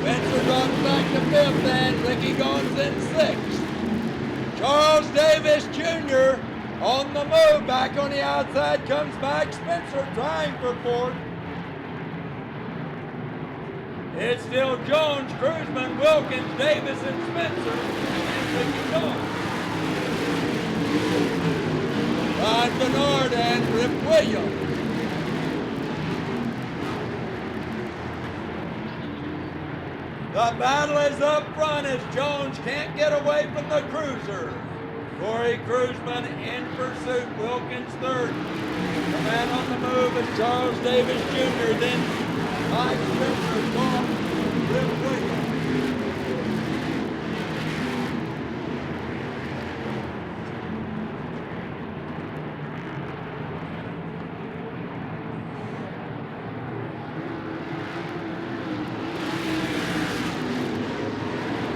Spencer drops back to 5th and Ricky Goins in 6th. Charles Davis Jr. on the move. Back on the outside comes back Spencer trying for 4th. It's still Jones, Cruzman, Wilkins, Davis, and Spencer, and Ricky Goins. Brian Bernard and Rip Williams. The battle is up front as Jones can't get away from the cruiser. Corey Cruzman in pursuit, Wilkins 3rd. The man on the move is Charles Davis Jr., then Mike Spencer, Tom, Rip Williams.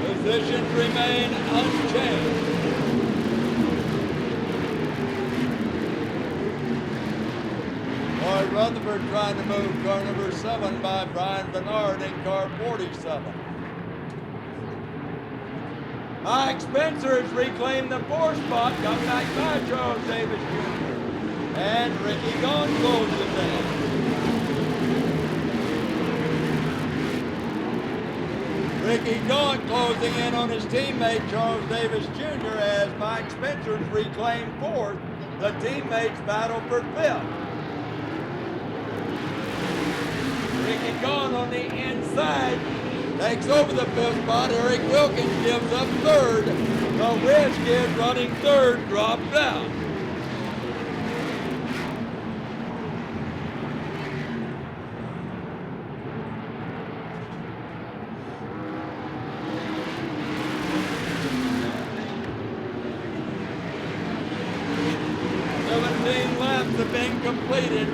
Positions remain unchanged. Lloyd Rutherford trying to move car number 7 by Brian Bernard in car 47. Mike Spencer has reclaimed the 4th spot, come back by Charles Davis Jr. And Ricky Goins closes it down. Ricky Goins closing in on his teammate Charles Davis Jr. as Mike Spencer's reclaimed 4th. The teammates battle for 5th. Ricky Goins on the inside takes over the 5th spot. Eric Wilkins gives up 3rd. The Whiz Kid running 3rd dropped out. Have been completed.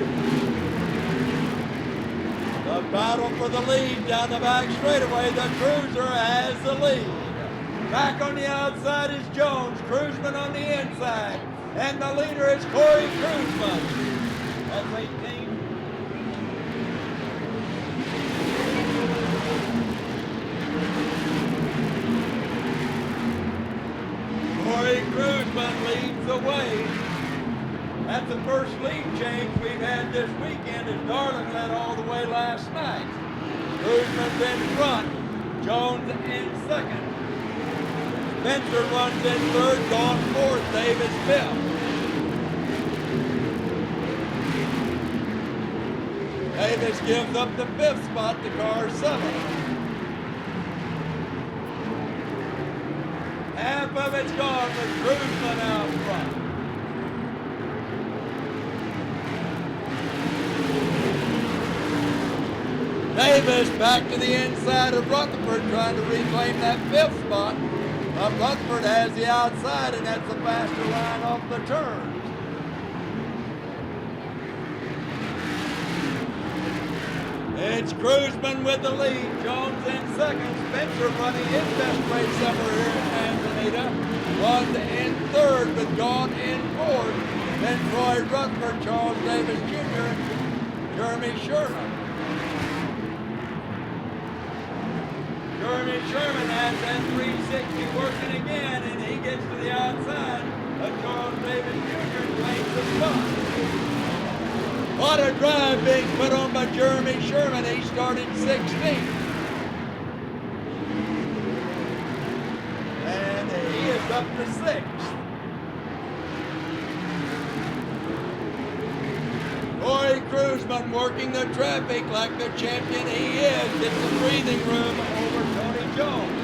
The battle for the lead down the back straightaway. The cruiser has the lead. Back on the outside is Jones. Cruzman on the inside. And the leader is Corey Cruzman. That's 18. Corey Cruzman leads the way. That's the first lead change we've had this weekend as Darling led all the way last night. Cruzman's in front, Jones in 2nd. Spencer runs in 3rd, Gone 4th, Davis 5th. Davis gives up the 5th spot to car 7. Half of it's gone with Cruzman out front. Davis back to the inside of Rutherford, trying to reclaim that 5th spot. But Rutherford has the outside, and that's a faster line off the turns. It's Cruzman with the lead. Jones in second. Spencer running his best race ever here at Manzanita. Runs in third with Gaunt in fourth. Then Troy Rutherford, Charles Davis Jr., and Jeremy Sherman. Jeremy Sherman has that 360 working again, and he gets to the outside. But Charles Davis Jr. claims the spot. What a drive being put on by Jeremy Sherman. He started 16th. And he is up to 6th. Corey Cruzman working the traffic like the champion he is. Gets the breathing room over Tony Jones.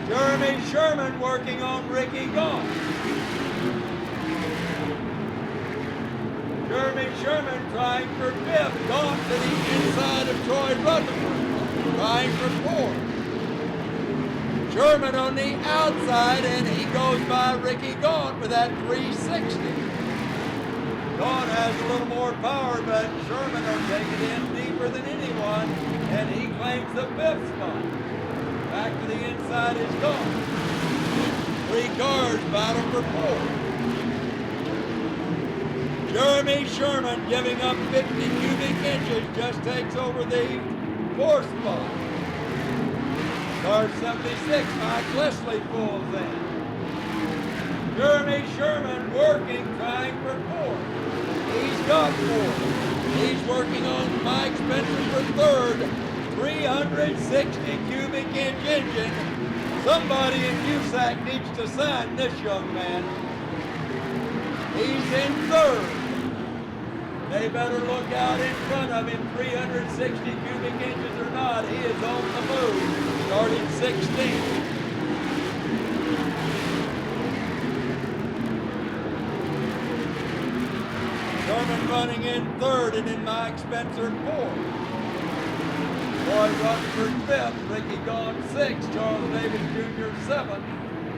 Jeremy Sherman working on Ricky Gaunt. Jeremy Sherman trying for 5th. Gaunt to the inside of Troy Rutherford. Trying for 4th. Sherman on the outside, and he goes by Ricky Gaunt with that 360. Gaunt has a little more power, but Sherman will take it in deeper than anyone, and he claims the 5th spot. Back to the inside is Gaunt. 3 cars battle for 4th. Jeremy Sherman giving up 50 cubic inches, just takes over the 4th spot. Car 76, Mike Leslie pulls in. Jeremy Sherman working, trying for 4th. He's got 4th. He's working on Mike Spencer for 3rd. 360 cubic inch engine. Somebody in USAC needs to sign this young man. He's in 3rd. They better look out in front of him, 360 cubic inches or not. He is on the move, starting 16th. Sherman running in 3rd, and then Mike Spencer 4th. Troy Rutherford 5th, Ricky Gaunt 6th, Charles Davis Jr. 7th,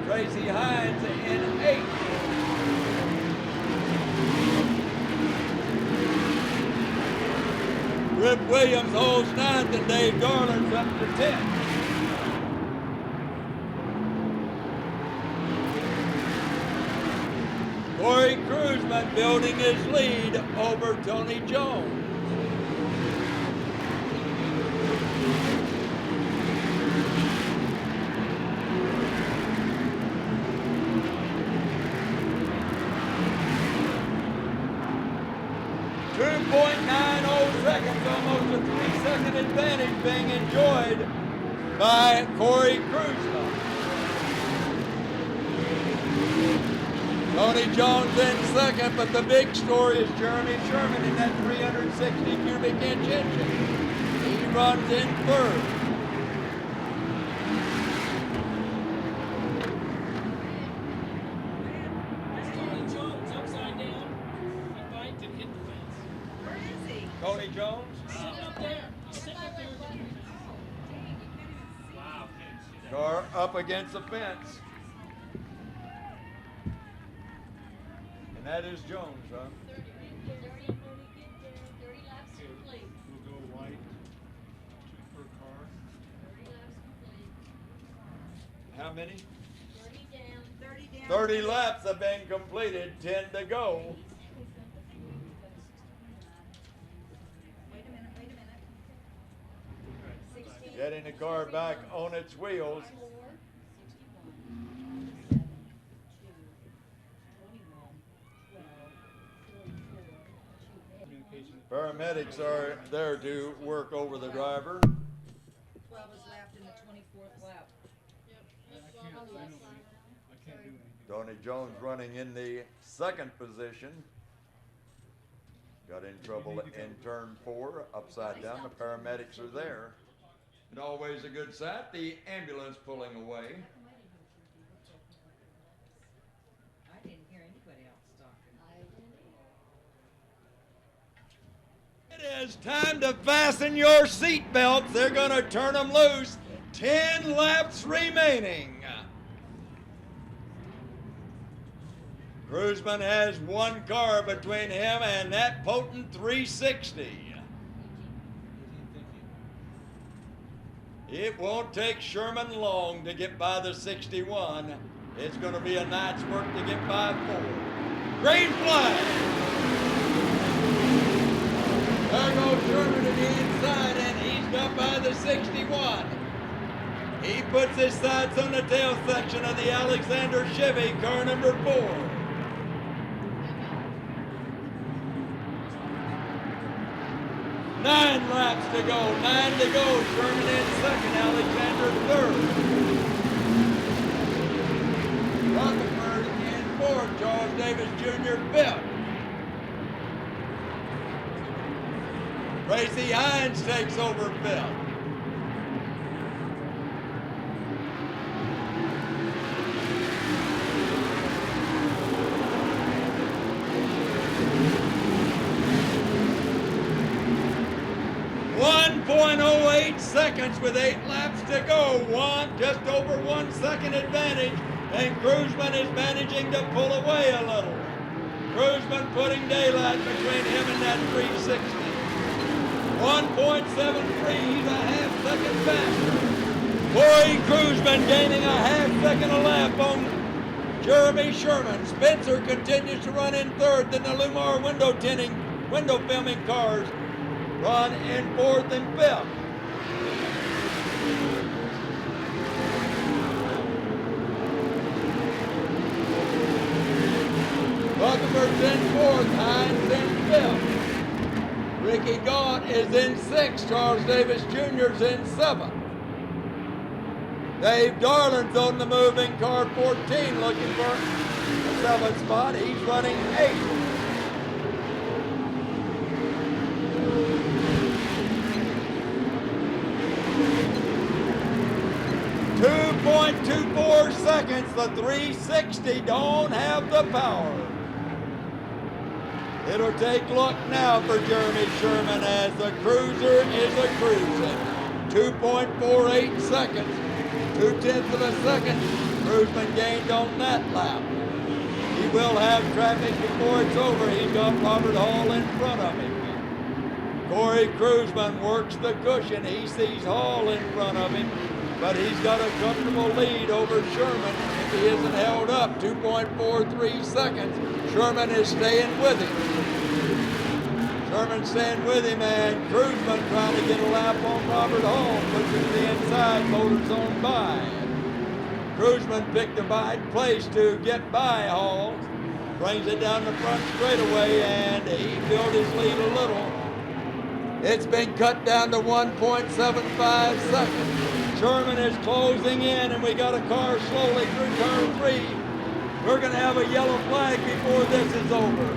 Tracy Hines in 8th. Rip Williams holds 9th, and Dave Garland's up to 10th. Corey Cruzman building his lead over Tony Jones. Seconds, almost a 3-second advantage being enjoyed by Corey Cruzman. Tony Jones in 2nd, but the big story is Jeremy Sherman in that 360 cubic inch engine. He runs in 3rd. Tony Jones upside down. He biked and hit the fence. Where is he? Tony Jones? He's sitting up there. He's sitting up there with the fence. Wow, can't see that. Car up against the fence. And that is Jones, huh? 30 laps complete. We'll go white, 2 per car. 30 laps complete. How many? 30 down. 30 down. 30 laps have been completed, 10 to go. Wait a minute. 16. Getting the car back on its wheels. 4, 61, 7, 2, 21, 12, 44, 2, Paramedics are there to work over the driver. 12 is lapped in the 24th lap. I can't do anything. Tony Jones running in the 2nd position. Got in trouble in turn 4, upside down. The paramedics are there. And always a good sight, the ambulance pulling away. It's time to fasten your seat belts. They're going to turn them loose. 10 laps remaining. Cruzman has one car between him and that potent 360. It won't take Sherman long to get by the 61. It's going to be a night's work to get by 4. Green flag. There goes Sherman to the inside, and he's got by the 61. He puts his sights on the tail section of the Alexander Chevy, car number 4. 9 laps to go, 9 to go. Sherman in second, Alexander third. Rutherford in fourth, Charles Davis Jr. fifth. Tracy Hines takes over fifth. .08 seconds with 8 laps to go. Just over 1 second advantage, and Cruzman is managing to pull away a little. Cruzman putting daylight between him and that 360. 1.73, he's a half second faster. Corey Cruzman gaining a half second a lap on Jeremy Sherman. Spencer continues to run in third, then the Lumar window filming cars run in fourth and fifth. Rutherford's in fourth, Hines in fifth. Ricky Gaunt is in sixth, Charles Davis Jr.'s in seventh. Dave Darland's on the move in car 14 looking for a 7th spot. He's running 8th. 2.24 seconds, the 360 don't have the power. It'll take luck now for Jeremy Sherman as the cruiser is a cruising. 2.48 seconds, 0.2 of a second, Cruzman gained on that lap. He will have traffic before it's over. He's got Robert Hall in front of him. Corey Cruzman works the cushion. He sees Hall in front of him, but he's got a comfortable lead over Sherman. If he isn't held up, 2.43 seconds, Sherman is staying with him. Sherman staying with him, and Cruzman trying to get a lap on Robert Hall, pushing to the inside, motors on by. Cruzman picked a bad place to get by Hall, brings it down the front straightaway, and he built his lead a little. It's been cut down to 1.75 seconds. Sherman is closing in, and we got a car slowly through turn 3. We're going to have a yellow flag before this is over.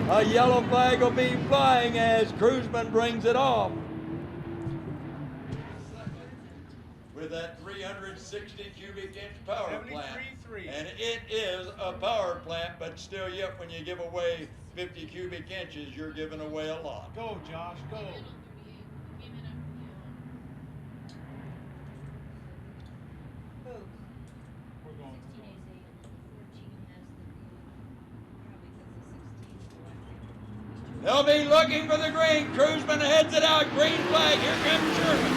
A yellow flag will be flying as Cruzman brings it off. With that 360 cubic inch power plant. And it is a power plant, but still yet when you give away 50 cubic inches, you're giving away a lot. Go, Josh, go. They'll be looking for the green. Cruzman heads it out. Green flag. Here comes Sherman.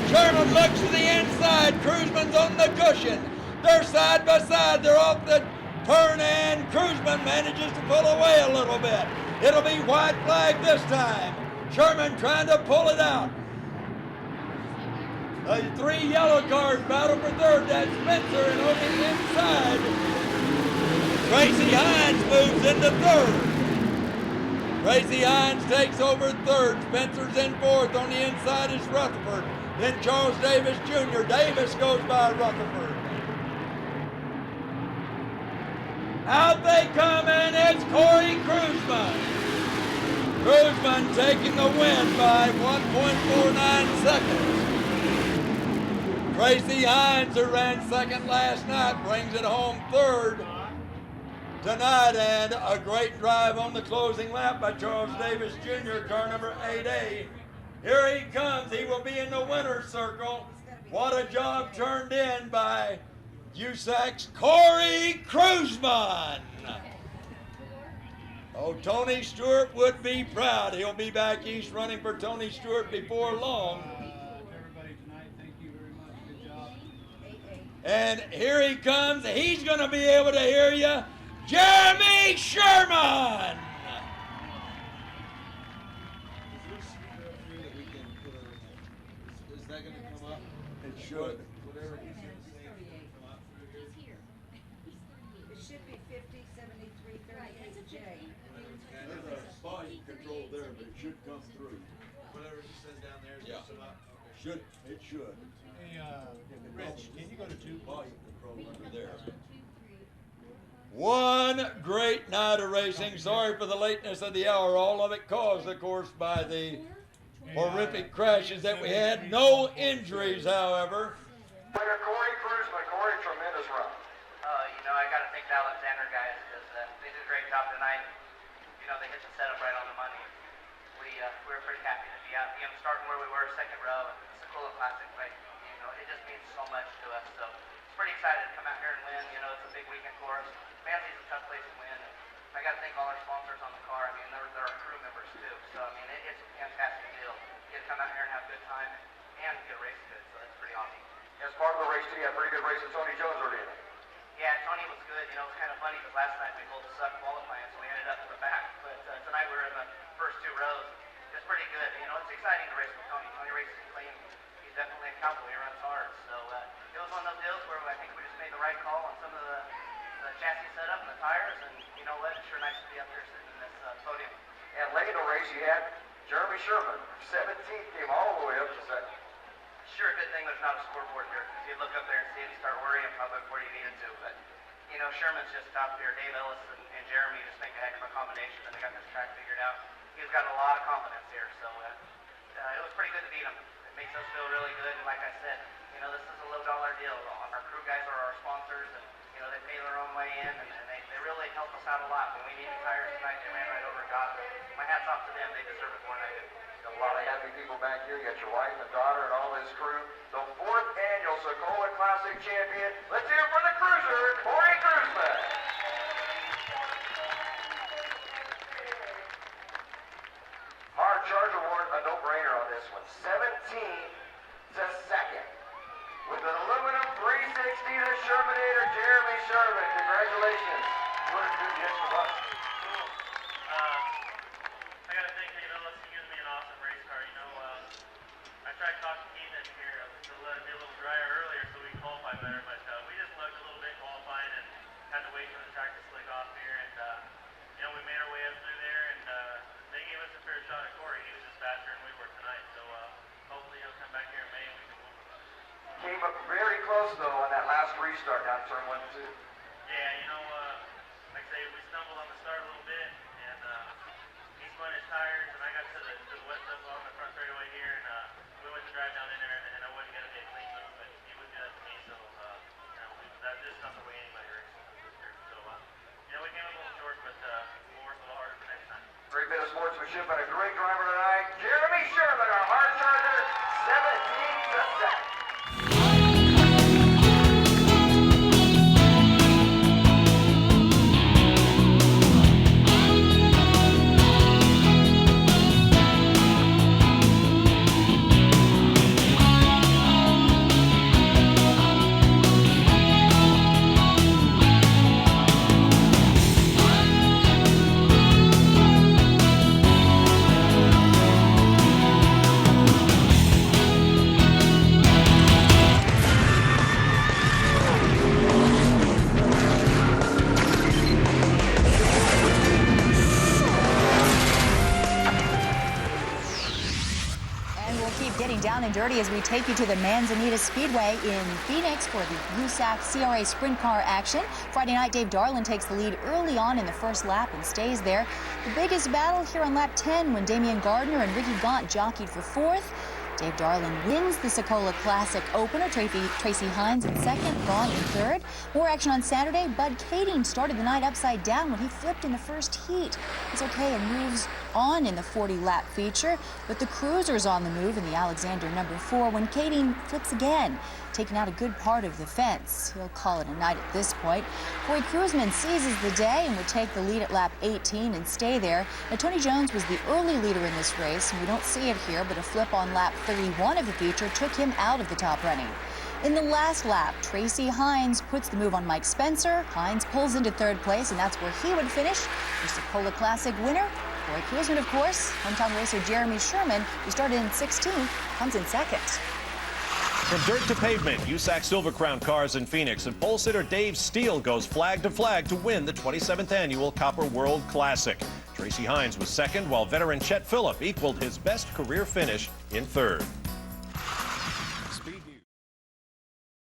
Sherman looks to the inside. Cruzman's on the cushion. They're side by side. They're off the turn, and Cruzman manages to pull away a little bit. It'll be white flag this time. Sherman trying to pull it out. The 3 yellow cars battle for third. That's Spencer, and on the inside, Tracy Hines moves into third. Tracy Hines takes over third. Spencer's in fourth. On the inside is Rutherford. Then Charles Davis Jr. Davis goes by Rutherford. Out they come, and it's Corey Cruzman. Cruzman taking the win by 1.49 seconds. Tracy Hines, who ran second last night, brings it home third. tonight, and a great drive on the closing lap by Charles Davis Jr., car number 8A. Here he comes. He will be in the winner's circle. What a job turned in by USAC's Corey Cruzman. Oh, Tony Stewart would be proud. He'll be back east running for Tony Stewart before long. Everybody tonight, thank you very much. Good job. And here he comes. He's going to be able to hear you. Jeremy Sherman. Is that going to come up? It should. Whatever you say come up through here. He's here. He's 38. It should be 50, 73, 38J. There's a volume control there, but it should come through. Whatever it says down there is just come up. Okay. It should. Hey, Rich, can you go to 2? Volume control under there. One great night of racing. Sorry for the lateness of the hour. All of it caused, of course, by the horrific crashes that we had. No injuries, however. Winner Corey Cruzman. Corey, tremendous run. I got to thank the Alexander guys because they did a great job tonight. They hit the setup right on the money. We were pretty happy to be out. Starting where we were, second row, and the Sokola Classic, it just means so much to us. So it's pretty excited to come out here and win. It's a big weekend for us. Manzi's a tough place to win. And I got to thank all our sponsors on the car. They're our crew members too. So it's a fantastic deal. You get to come out here and have a good time and get a race good. So that's pretty awesome. As part of the race, too, you had a pretty good race with Tony Jones early in it. Yeah, Tony was good. It was kind of funny because last night we both sucked qualifying, so we ended up in the back. But tonight we were in the first 2 rows. It was pretty good. It's exciting to race with Tony. Tony races clean. He's definitely a cowboy. He runs hard. So it was one of those deals where I think we just made the right call on some of the chassis setup and the tires. And you know what? It's sure nice to be up here sitting in this podium. And late in the race, you had Jeremy Sherman, 17th, came all the way up to second. Sure, good thing there's not a scoreboard here, because you'd look up there and see it and start worrying probably before you needed to. But, Sherman's just top here. Dave Ellis and Jeremy just make a heck of a combination, and they got this track figured out. He's got a lot of confidence here, so it was pretty good to beat him. It makes us feel really good, and like I said, this is a low-dollar deal. Our crew guys are our sponsors, and, they pay their own way in, and they really help us out a lot. When we needed tires tonight, they ran right over and got them. My hat's off to them. They deserve it more than I do. A lot of happy people back here. You got your wife and daughter and all this crew. The 4th annual Sokola Classic champion. Let's hear it for the cruiser, Corey Cruzman. Hard Charge Award, a no-brainer on this one. 17th to second. With an aluminum 360 to Shermanator, Jeremy Sherman. Congratulations. You want to do the extra buck? I got to thank Dave Ellis. He gives me an awesome race car. I tried talking Keith in here to let it be a little drier earlier so we can qualify better, but we just lugged a little bit qualifying and had to wait for the track to slick off here. And, we made our way up through there, and they gave us a fair shot at Corey. He was just faster than we were tonight. So hopefully he'll come back here in May and we can move him. Came up very close, though, on that last restart down turn 1 and 2. Yeah, like I say, we stumbled on the start a little bit, and he spun his tires, and I got to the wet stuff on the front straightaway here, and we went to drive down in there, and I wasn't going to be a clean move, but he would do that to me, so, that's just not the way anybody races this year. So, we came up a little short, but we'll work a little harder for next time. Great bit of sportsmanship and a great driver tonight. Jeremy Sherman, our hard charger, 17th to second. Down and dirty as we take you to the Manzanita Speedway in Phoenix for the USAC CRA sprint car action. Friday night, Dave Darland takes the lead early on in the first lap and stays there. The biggest battle here on lap 10 when Damian Gardner and Ricky Gaunt jockeyed for 4th. Dave Darling wins the Sokola Classic opener. Tracy Hines in second, Vaughn in third. More action on Saturday. Bud Kading started the night upside down when he flipped in the first heat. He's okay and moves on in the 40-lap feature, but the cruiser's on the move in the Alexander number 4 when Kading flips again, taking out a good part of the fence. He'll call it a night at this point. Corey Cruzman seizes the day and would take the lead at lap 18 and stay there. Now, Tony Jones was the early leader in this race, and we don't see it here, but a flip on lap 31 of the feature took him out of the top running. In the last lap, Tracy Hines puts the move on Mike Spencer. Hines pulls into third place, and that's where he would finish. The Sokola Classic winner, Corey Cruzman, of course. Hometown racer Jeremy Sherman, who started in 16th, comes in second. From dirt to pavement, USAC Silver Crown cars in Phoenix, and pole sitter Dave Steele goes flag to flag to win the 27th annual Copper World Classic. Tracy Hines was second, while veteran Chet Phillip equaled his best career finish in third.